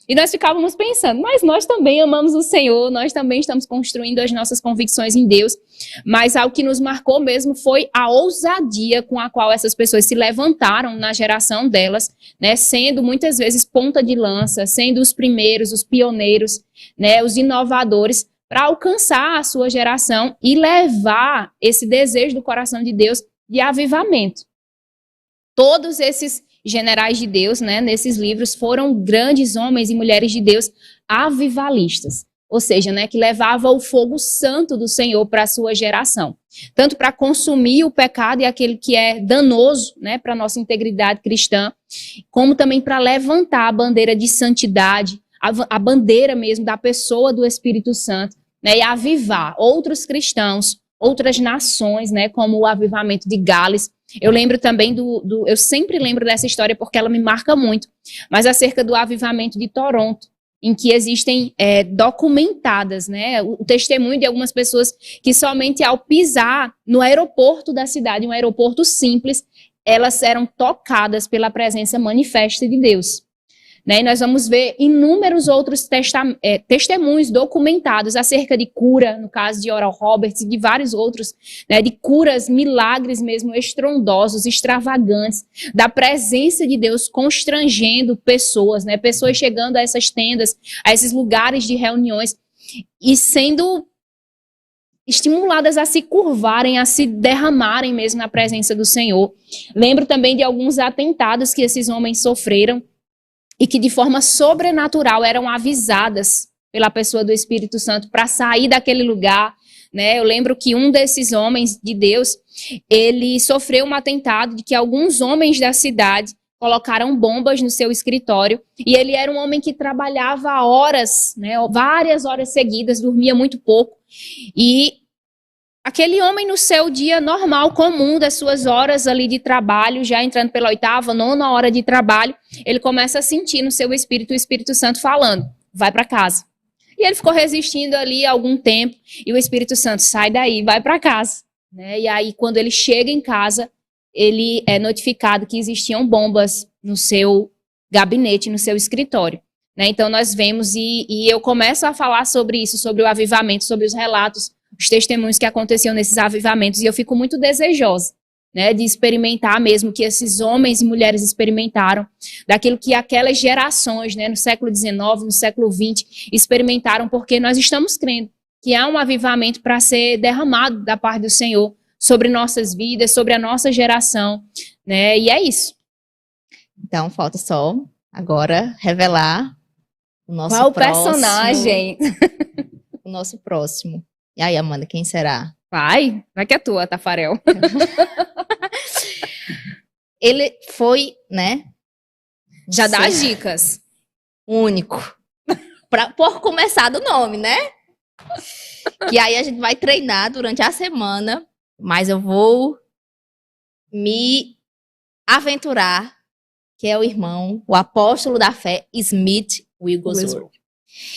E nós ficávamos pensando, mas nós também amamos o Senhor, nós também estamos construindo as nossas convicções em Deus, mas algo que nos marcou mesmo foi a ousadia com a qual essas pessoas se levantaram na geração delas, né, sendo muitas vezes ponta de lança, sendo os primeiros, os pioneiros, né, os inovadores, para alcançar a sua geração e levar esse desejo do coração de Deus de avivamento. Todos esses generais de Deus, né, nesses livros, foram grandes homens e mulheres de Deus avivalistas. Ou seja, né, que levava o fogo santo do Senhor para a sua geração. Tanto para consumir o pecado e aquele que é danoso, né, para a nossa integridade cristã, como também para levantar a bandeira de santidade, a bandeira mesmo da pessoa do Espírito Santo, né, e avivar outros cristãos, outras nações, né, como o avivamento de Gales. Eu lembro também eu sempre lembro dessa história porque ela me marca muito, mas acerca do avivamento de Toronto, em que existem documentadas, né, o testemunho de algumas pessoas que somente ao pisar no aeroporto da cidade, um aeroporto simples, elas eram tocadas pela presença manifesta de Deus. Né, e nós vamos ver inúmeros outros testemunhos documentados acerca de cura, no caso de Oral Roberts e de vários outros, né, de curas, milagres mesmo estrondosos, extravagantes, da presença de Deus constrangendo pessoas, né, pessoas chegando a essas tendas, a esses lugares de reuniões e sendo estimuladas a se curvarem, a se derramarem mesmo na presença do Senhor. Lembro também de alguns atentados que esses homens sofreram, e que de forma sobrenatural eram avisadas pela pessoa do Espírito Santo para sair daquele lugar, né? Eu lembro que um desses homens de Deus, ele sofreu um atentado de que alguns homens da cidade colocaram bombas no seu escritório, e ele era um homem que trabalhava horas, né? Várias horas seguidas, dormia muito pouco, e aquele homem no seu dia normal, comum, das suas horas ali de trabalho, já entrando pela 8ª, 9ª hora de trabalho, ele começa a sentir no seu espírito o Espírito Santo falando, vai para casa. E ele ficou resistindo ali algum tempo, e o Espírito Santo, sai daí, vai para casa. Né? E aí, quando ele chega em casa, ele é notificado que existiam bombas no seu gabinete, no seu escritório. Né? Então, nós vemos, e eu começo a falar sobre isso, sobre o avivamento, sobre os relatos, os testemunhos que aconteciam nesses avivamentos, e eu fico muito desejosa, né, de experimentar mesmo que esses homens e mulheres experimentaram, daquilo que aquelas gerações, né, no século XIX, no século XX, experimentaram, porque nós estamos crendo que há um avivamento para ser derramado da parte do Senhor sobre nossas vidas, sobre a nossa geração, né, e é isso. Então, falta só agora revelar o nosso Qual próximo personagem? O nosso próximo. E aí, Amanda, quem será? Vai que é tua, Tafarel. Ele foi, né? Já dá as dicas. Único. Por começar do nome, né? Que aí a gente vai treinar durante a semana, mas eu vou me aventurar, que é o irmão, o apóstolo da fé, Smith Wigglesworth.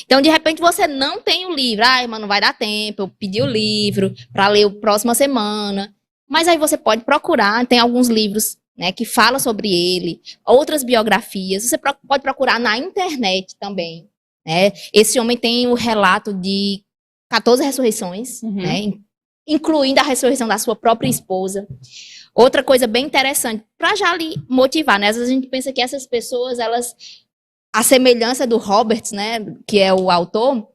Então, de repente, você não tem o livro. Ah, irmã, não vai dar tempo, eu pedi o livro para ler a próxima semana. Mas aí você pode procurar, tem alguns livros, né, que falam sobre ele, outras biografias. Você pode procurar na internet também. Né? Esse homem tem o relato de 14 ressurreições, né, incluindo a ressurreição da sua própria esposa. Outra coisa bem interessante, para já lhe motivar, né? Às vezes a gente pensa que essas pessoas, elas... A semelhança do Roberts, né, que é o autor,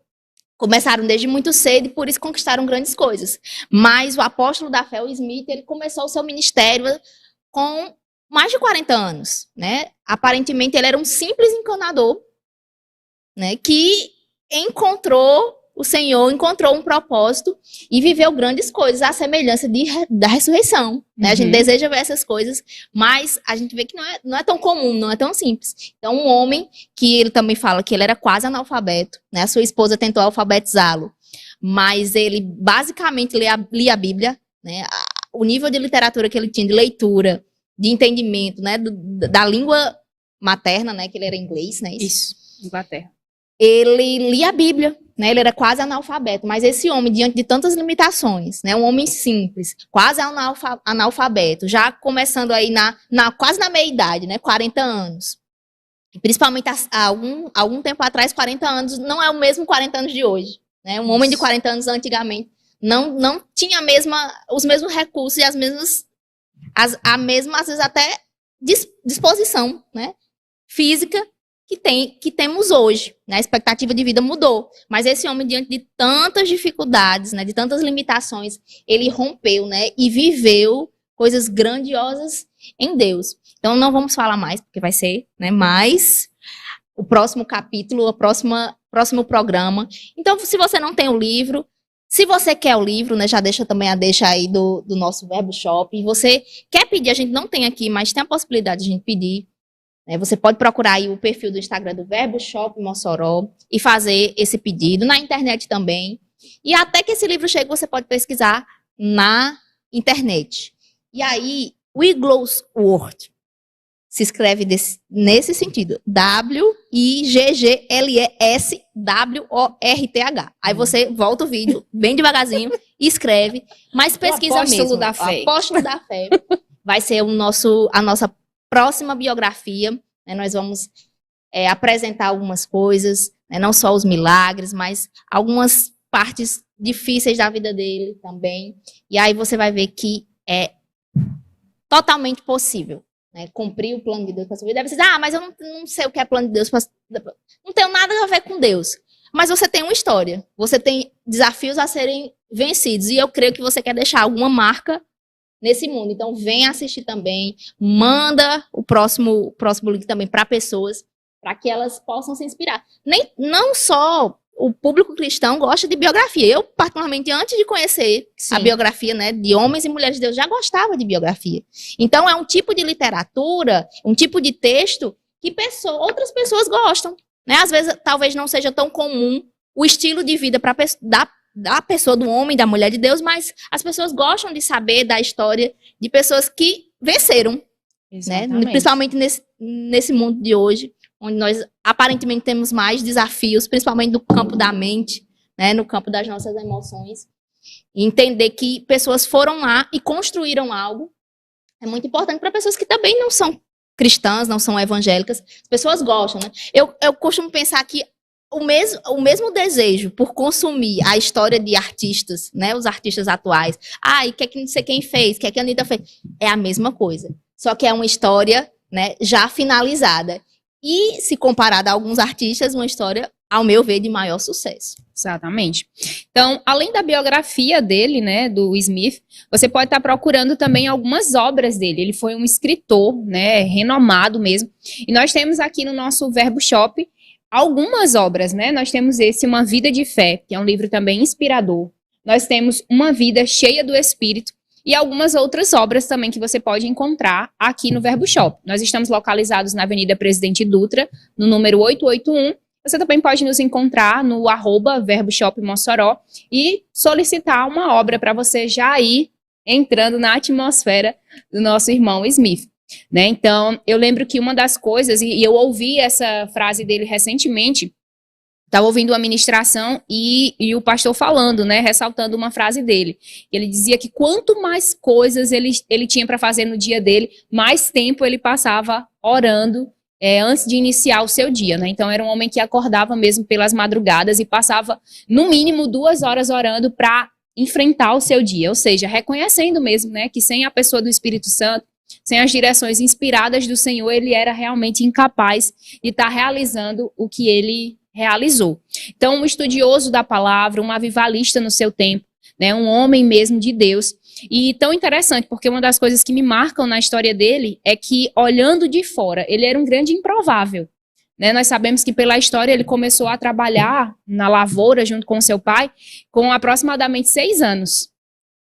começaram desde muito cedo e por isso conquistaram grandes coisas. Mas o apóstolo da fé, o Smith, ele começou o seu ministério com mais de 40 anos, né? Aparentemente ele era um simples encanador, né, que encontrou o Senhor, encontrou um propósito e viveu grandes coisas, à semelhança da ressurreição. Né? A gente deseja ver essas coisas, mas a gente vê que não é tão comum, não é tão simples. Então, um homem que ele também fala que ele era quase analfabeto, né? A sua esposa tentou alfabetizá-lo, mas ele basicamente lia a Bíblia, né? O nível de literatura que ele tinha, de leitura, de entendimento, né? Da língua materna, né? Que ele era inglês, né? Isso, Inglaterra. Ele lia a Bíblia, né? Ele era quase analfabeto, mas esse homem, diante de tantas limitações, né? Um homem simples, quase analfabeto, já começando aí quase na meia-idade, né? 40 anos. E principalmente há algum tempo atrás, 40 anos não é o mesmo 40 anos de hoje, né? Um homem de 40 anos antigamente não tinha os mesmos recursos e a mesma, às vezes até disposição, né? Física que temos hoje, né? A expectativa de vida mudou, mas esse homem, diante de tantas dificuldades, né, de tantas limitações, ele rompeu, né, e viveu coisas grandiosas em Deus. Então, não vamos falar mais, porque vai ser, né, mais o próximo capítulo, próximo programa. Então, se você não tem o livro, se você quer o livro, né, já deixa também a deixa aí do nosso Verbo Shop. E você quer pedir, a gente não tem aqui, mas tem a possibilidade de a gente pedir. Né, você pode procurar aí o perfil do Instagram do Verbo Shop Mossoró e fazer esse pedido. Na internet também. E até que esse livro chegue, você pode pesquisar na internet. E aí, Wigglesworth se escreve nesse sentido. Wigglesworth. Aí você volta o vídeo bem devagarzinho e escreve, mas pesquisa o apóstolo mesmo. Da fé. O apóstolo da fé. Vai ser a nossa próxima biografia. Né? Nós vamos apresentar algumas coisas, né? Não só os milagres, mas algumas partes difíceis da vida dele também. E aí você vai ver que é totalmente possível. Né, cumprir o plano de Deus para a sua vida. Deve dizer, mas eu não sei o que é plano de Deus. Não tenho nada a ver com Deus. Mas você tem uma história. Você tem desafios a serem vencidos. E eu creio que você quer deixar alguma marca nesse mundo. Então, vem assistir também. Manda o próximo link também para pessoas, para que elas possam se inspirar. Não só o público cristão gosta de biografia. Eu, particularmente, antes de conhecer a biografia, né, de homens e mulheres de Deus, já gostava de biografia. Então, é um tipo de literatura, um tipo de texto que outras pessoas gostam. Né? Às vezes, talvez não seja tão comum o estilo de vida da pessoa, do homem, da mulher de Deus, mas as pessoas gostam de saber da história de pessoas que venceram. Né? Principalmente nesse mundo de hoje, onde nós aparentemente temos mais desafios, principalmente no campo da mente, né, no campo das nossas emoções. E entender que pessoas foram lá e construíram algo é muito importante para pessoas que também não são cristãs, não são evangélicas. As pessoas gostam, né? Eu costumo pensar que o mesmo desejo por consumir a história de artistas, né, os artistas atuais, e que não sei quem fez, que a Anitta fez, é a mesma coisa. Só que é uma história, né, já finalizada. E, se comparada a alguns artistas, uma história, ao meu ver, de maior sucesso. Exatamente. Então, além da biografia dele, né, do Smith, você pode estar procurando também algumas obras dele. Ele foi um escritor, né, renomado mesmo. E nós temos aqui no nosso Verbo Shop algumas obras, né? Nós temos Uma Vida de Fé, que é um livro também inspirador. Nós temos Uma Vida Cheia do Espírito, e algumas outras obras também que você pode encontrar aqui no Verbo Shop. Nós estamos localizados na Avenida Presidente Dutra, no número 881. Você também pode nos encontrar no @Verbo Shop Mossoró e solicitar uma obra para você já ir entrando na atmosfera do nosso irmão Smith. Né? Então, eu lembro que uma das coisas, e eu ouvi essa frase dele recentemente, estava ouvindo uma ministração e o pastor falando, né, ressaltando uma frase dele. Ele dizia que quanto mais coisas ele tinha para fazer no dia dele, mais tempo ele passava orando antes de iniciar o seu dia. Né? Então, era um homem que acordava mesmo pelas madrugadas e passava, no mínimo, 2 horas orando para enfrentar o seu dia. Ou seja, reconhecendo mesmo, né, que sem a pessoa do Espírito Santo, sem as direções inspiradas do Senhor, ele era realmente incapaz de estar realizando o que ele realizou. Então, um estudioso da palavra, um avivalista no seu tempo, né, um homem mesmo de Deus. E tão interessante, porque uma das coisas que me marcam na história dele é que, olhando de fora, ele era um grande improvável. Né? Nós sabemos que pela história ele começou a trabalhar na lavoura junto com seu pai com aproximadamente 6 anos.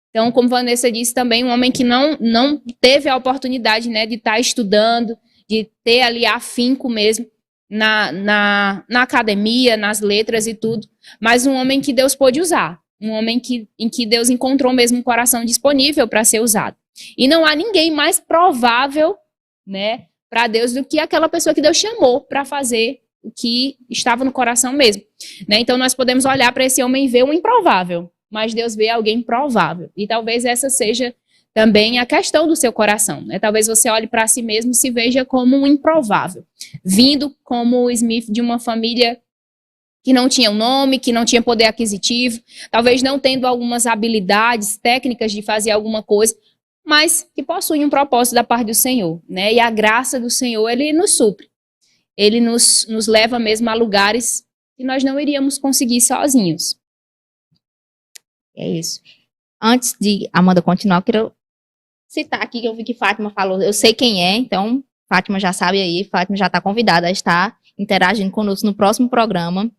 Então, como Vanessa disse também, um homem que não teve a oportunidade, né, de estar estudando, de ter ali afinco mesmo na academia, nas letras e tudo, mas um homem que Deus pôde usar, um homem em que Deus encontrou mesmo um coração disponível para ser usado. E não há ninguém mais provável, né, para Deus do que aquela pessoa que Deus chamou para fazer o que estava no coração mesmo. Né? Então, nós podemos olhar para esse homem e ver um improvável, mas Deus vê alguém provável. E talvez essa seja também a questão do seu coração. Né? Talvez você olhe para si mesmo e se veja como um improvável. Vindo como o Smith de uma família que não tinha um nome, que não tinha poder aquisitivo, talvez não tendo algumas habilidades técnicas de fazer alguma coisa, mas que possui um propósito da parte do Senhor. Né? E a graça do Senhor, ele nos supre. Ele nos leva mesmo a lugares que nós não iríamos conseguir sozinhos. É isso. Antes de Amanda continuar, eu quero citar aqui, que eu vi que Fátima falou, eu sei quem é, então Fátima já sabe aí, Fátima já está convidada a estar interagindo conosco no próximo programa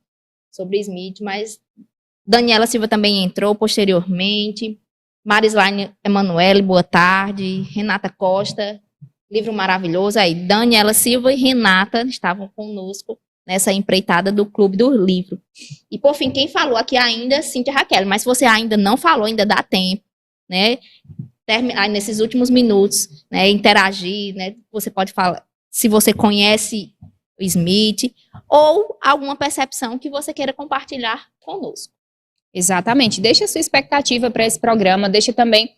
sobre Smith, mas Daniela Silva também entrou posteriormente, Marislaine Emanuele, boa tarde, Renata Costa, livro maravilhoso aí, Daniela Silva e Renata estavam conosco nessa empreitada do Clube do Livro. E, por fim, quem falou aqui ainda é Cíntia Raquel, mas se você ainda não falou, ainda dá tempo, né? Terminar nesses últimos minutos, né? Interagir, né? Você pode falar se você conhece o Smith ou alguma percepção que você queira compartilhar conosco. Exatamente. Deixa a sua expectativa para esse programa, deixa também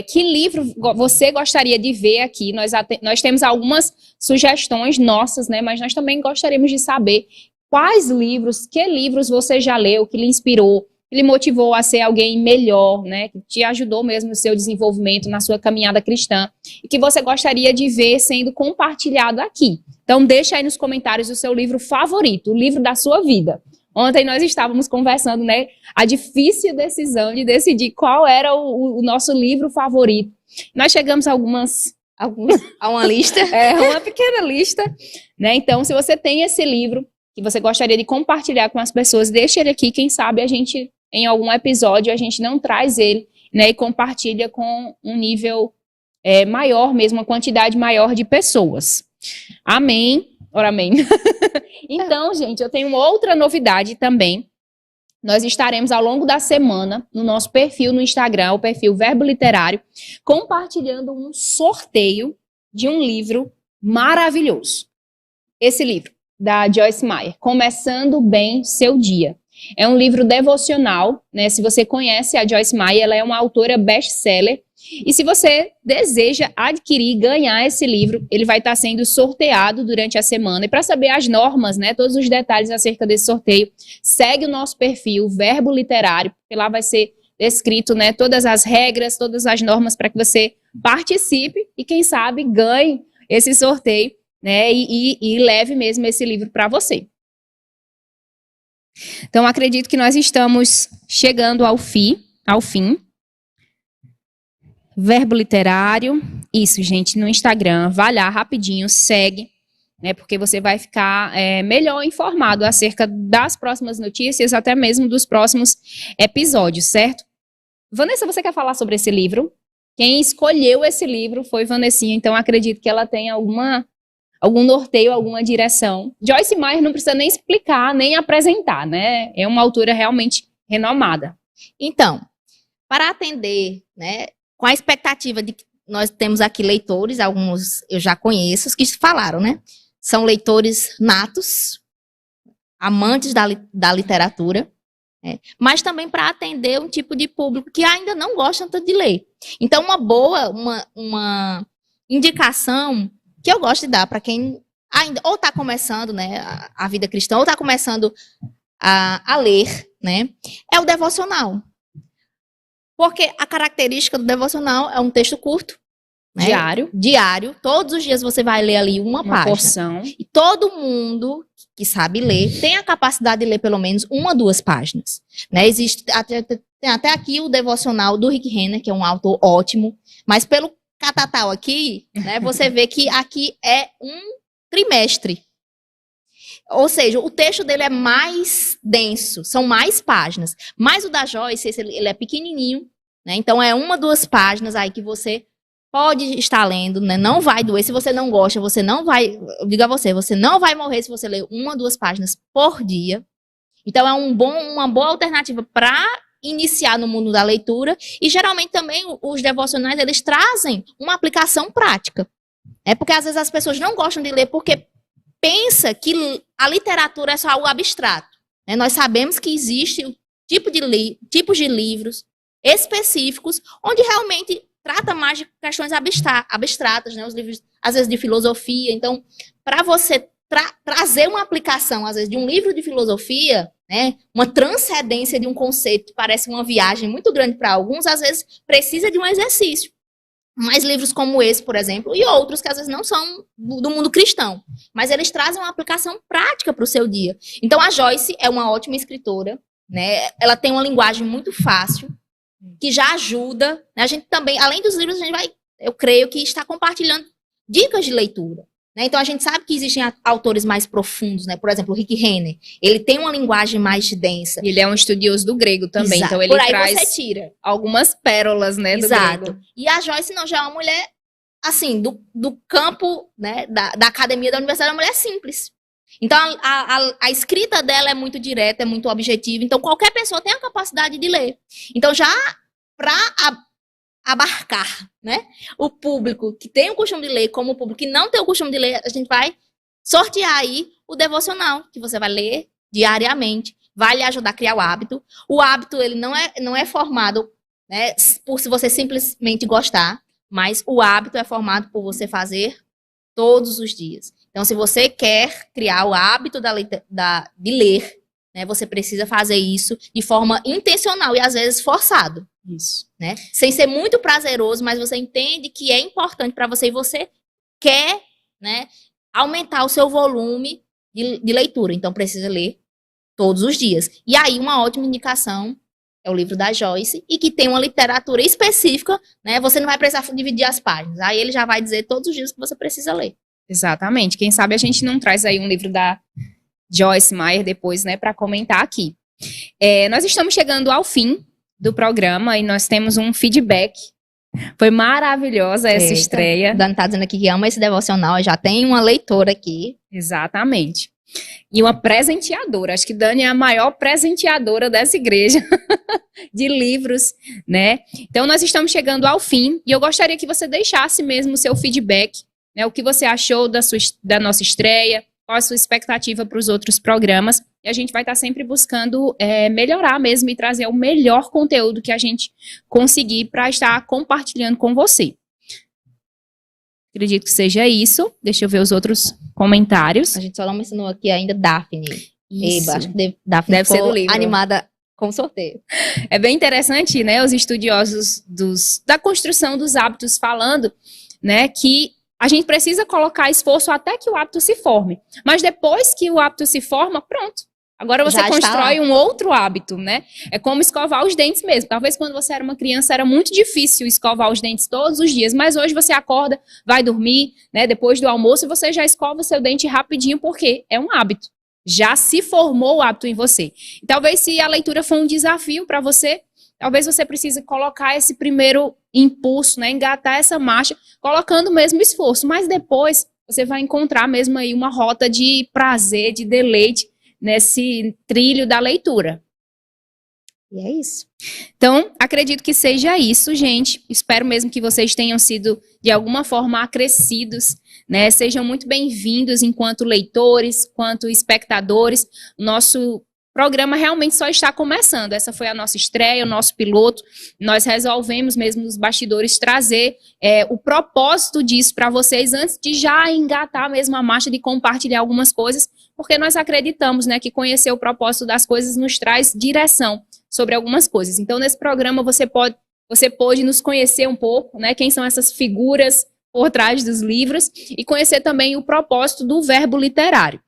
que livro você gostaria de ver aqui. Nós temos algumas sugestões nossas, né? Mas nós também gostaríamos de saber quais livros, que livros você já leu, que lhe inspirou, que lhe motivou a ser alguém melhor, né? Que te ajudou mesmo no seu desenvolvimento, na sua caminhada cristã, e que você gostaria de ver sendo compartilhado aqui. Então, deixa aí nos comentários o seu livro favorito, o livro da sua vida. Ontem nós estávamos conversando, né, a difícil decisão de decidir qual era o nosso livro favorito. Nós chegamos a a uma lista. Uma pequena lista, né? Então, se você tem esse livro que você gostaria de compartilhar com as pessoas, deixa ele aqui, quem sabe a gente, em algum episódio, a gente não traz ele, né, e compartilha com um nível maior mesmo, uma quantidade maior de pessoas. Amém. Ora, amém. Então, gente, eu tenho outra novidade também. Nós estaremos ao longo da semana no nosso perfil no Instagram, o perfil Verbo Literário, compartilhando um sorteio de um livro maravilhoso. Esse livro, da Joyce Meyer, Começando Bem Seu Dia. É um livro devocional, né? Se você conhece a Joyce Meyer, ela é uma autora best-seller. E se você deseja adquirir e ganhar esse livro, ele vai estar sendo sorteado durante a semana. E para saber as normas, né, todos os detalhes acerca desse sorteio, segue o nosso perfil Verbo Literário, porque lá vai ser descrito, né, todas as regras, todas as normas para que você participe e, quem sabe, ganhe esse sorteio, né, e leve mesmo esse livro para você. Então, acredito que nós estamos chegando ao fim. Verbo Literário, isso, gente, no Instagram, vai lá rapidinho, segue, né, porque você vai ficar melhor informado acerca das próximas notícias, até mesmo dos próximos episódios, certo? Vanessa, você quer falar sobre esse livro? Quem escolheu esse livro foi Vanessinha, então acredito que ela tem algum norteio, alguma direção. Joyce Meyer não precisa nem explicar, nem apresentar, né? É uma autora realmente renomada. Então, para atender, né, com a expectativa de que nós temos aqui leitores, alguns eu já conheço, que falaram, né? São leitores natos, amantes da literatura, mas também para atender um tipo de público que ainda não gosta tanto de ler. Então, uma indicação que eu gosto de dar para quem ainda ou está começando, né, a vida cristã, ou está começando a ler, né, é o devocional. Porque a característica do devocional é um texto curto, né? Diário. Todos os dias você vai ler ali uma página. Porção. E todo mundo que sabe ler tem a capacidade de ler pelo menos 1 ou 2 páginas. Né? Tem até aqui o devocional do Rick Renner, que é um autor ótimo. Mas pelo catatal aqui, né, você vê que aqui é um trimestre. Ou seja, o texto dele é mais denso, são mais páginas. Mas o da Joyce, ele é pequenininho, né? Então é 1 ou 2 páginas aí que você pode estar lendo, né? Não vai doer. Se você não gosta, você não vai... Eu digo a você, você não vai morrer se você ler 1 ou 2 páginas por dia. Então é uma boa alternativa para iniciar no mundo da leitura. E geralmente também os devocionais, eles trazem uma aplicação prática. Porque às vezes as pessoas não gostam de ler porque pensa que a literatura é só algo abstrato. Né? Nós sabemos que existe tipos de livros específicos onde realmente trata mais de questões abstratas, né? Os livros, às vezes, de filosofia. Então, para você trazer uma aplicação, às vezes, de um livro de filosofia, né? Uma transcendência de um conceito que parece uma viagem muito grande para alguns, às vezes, precisa de um exercício. Mas livros como esse, por exemplo, e outros que às vezes não são do mundo cristão, mas eles trazem uma aplicação prática para o seu dia. Então, a Joyce é uma ótima escritora, né? Ela tem uma linguagem muito fácil, que já ajuda. Né? A gente também, além dos livros, a gente vai eu creio que está compartilhando dicas de leitura. Né? Então, a gente sabe que existem autores mais profundos, né? Por exemplo, o Rick Renner. Ele tem uma linguagem mais densa. Ele é um estudioso do grego também, Exato. então ele Por aí traz você tira algumas pérolas, né, do Exato. grego. E a Joyce não, já é uma mulher, assim, do campo, né, da academia da universidade, é uma mulher simples. Então, a escrita dela é muito direta, é muito objetiva. Então, qualquer pessoa tem a capacidade de ler. Então, já para abarcar, né, o público que tem o costume de ler, como o público que não tem o costume de ler, a gente vai sortear aí o devocional, que você vai ler diariamente, vai lhe ajudar a criar o hábito. O hábito, ele não é formado, né, por se você simplesmente gostar, mas o hábito é formado por você fazer todos os dias. Então, se você quer criar o hábito de ler, né, você precisa fazer isso de forma intencional e, às vezes, forçado. Isso. Né? Sem ser muito prazeroso, mas você entende que é importante para você e você quer, né, aumentar o seu volume de leitura. Então, precisa ler todos os dias. E aí, uma ótima indicação é o livro da Joyce, e que tem uma literatura específica, né? Você não vai precisar dividir as páginas. Aí ele já vai dizer todos os dias que você precisa ler. Exatamente. Quem sabe a gente não traz aí um livro da Joyce Meyer depois, né, para comentar aqui. Nós estamos chegando ao fim do programa e nós temos um feedback. Foi maravilhosa essa estreia. Dani tá dizendo aqui que ama esse devocional, já tem uma leitora aqui. Exatamente. E uma presenteadora. Acho que Dani é a maior presenteadora dessa igreja de livros, né? Então, nós estamos chegando ao fim e eu gostaria que você deixasse mesmo o seu feedback, né? O que você achou da nossa estreia, qual a sua expectativa para os outros programas. E a gente vai estar sempre buscando melhorar mesmo e trazer o melhor conteúdo que a gente conseguir para estar compartilhando com você. Acredito que seja isso. Deixa eu ver os outros comentários. A gente só não mencionou aqui ainda Daphne. Isso. Eba, acho que Daphne deve ser do livro. Animada com o sorteio. É bem interessante, né, os estudiosos da construção dos hábitos falando, né, que a gente precisa colocar esforço até que o hábito se forme. Mas depois que o hábito se forma, pronto. Agora você constrói um outro hábito, né? É como escovar os dentes mesmo. Talvez quando você era uma criança era muito difícil escovar os dentes todos os dias, mas hoje você acorda, vai dormir, né? Depois do almoço e você já escova o seu dente rapidinho porque é um hábito. Já se formou o hábito em você. E talvez se a leitura for um desafio para você, talvez você precise colocar esse primeiro impulso, né? Engatar essa marcha, colocando o mesmo esforço. Mas depois você vai encontrar mesmo aí uma rota de prazer, de deleite, nesse trilho da leitura. E é isso. Então, acredito que seja isso, gente. Espero mesmo que vocês tenham sido, de alguma forma, acrescidos, né? Sejam muito bem-vindos enquanto leitores, quanto espectadores. Nosso programa realmente só está começando. Essa foi a nossa estreia, o nosso piloto. Nós resolvemos mesmo nos bastidores trazer o propósito disso para vocês antes de já engatar mesmo a marcha de compartilhar algumas coisas, porque nós acreditamos, né, que conhecer o propósito das coisas nos traz direção sobre algumas coisas. Então, nesse programa, você pode nos conhecer um pouco, né, quem são essas figuras por trás dos livros e conhecer também o propósito do verbo literário.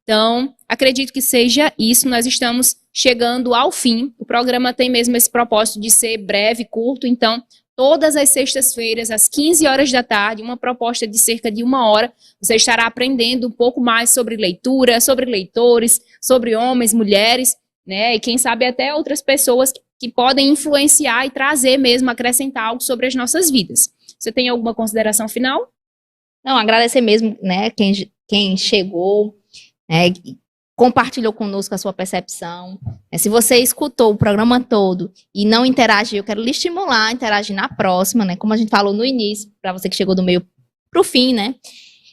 Então, acredito que seja isso. Nós estamos chegando ao fim. O programa tem mesmo esse propósito de ser breve, curto. Então, todas as sextas-feiras, às 15 horas da tarde, uma proposta de cerca de 1 hora, você estará aprendendo um pouco mais sobre leitura, sobre leitores, sobre homens, mulheres, né? E quem sabe até outras pessoas que podem influenciar e trazer mesmo, acrescentar algo sobre as nossas vidas. Você tem alguma consideração final? Não, agradecer mesmo, né, quem chegou, né, compartilhou conosco a sua percepção. Se você escutou o programa todo e não interagiu, eu quero lhe estimular a interagir na próxima, né? Como a gente falou no início, para você que chegou do meio para o fim, né?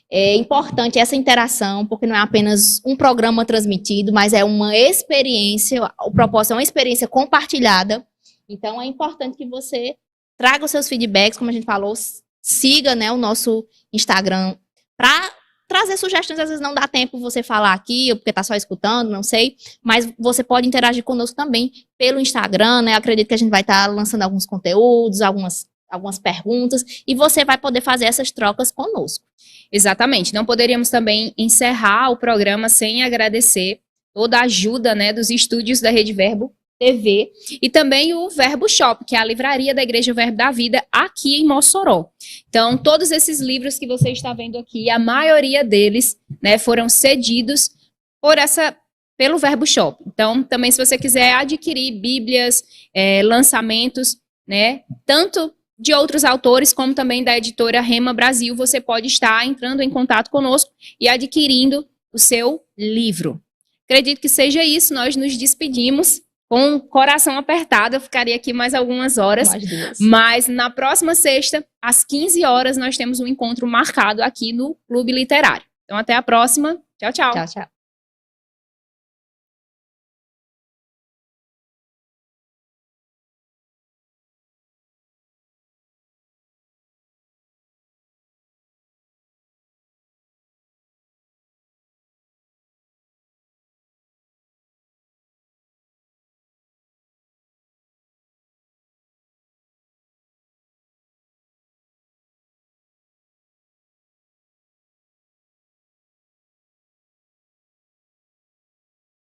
É importante essa interação, porque não é apenas um programa transmitido, mas é uma experiência, o propósito é uma experiência compartilhada. Então, é importante que você traga os seus feedbacks, como a gente falou, siga, né, o nosso Instagram para trazer sugestões. Às vezes não dá tempo você falar aqui, ou porque tá só escutando, não sei, mas você pode interagir conosco também pelo Instagram, né? Eu acredito que a gente vai estar lançando alguns conteúdos, algumas perguntas, e você vai poder fazer essas trocas conosco. Exatamente. Não poderíamos também encerrar o programa sem agradecer toda a ajuda, né, dos estúdios da Rede Verbo, TV, e também o Verbo Shop, que é a livraria da Igreja Verbo da Vida aqui em Mossoró. Então, todos esses livros que você está vendo aqui, a maioria deles, né, foram cedidos pelo Verbo Shop. Então, também se você quiser adquirir Bíblias, lançamentos, né, tanto de outros autores, como também da editora Rema Brasil, você pode estar entrando em contato conosco e adquirindo o seu livro. Acredito que seja isso, nós nos despedimos com o coração apertado, eu ficaria aqui mais algumas horas, mas na próxima sexta, às 15 horas, nós temos um encontro marcado aqui no Clube Literário. Então, até a próxima. Tchau, tchau. Tchau, tchau.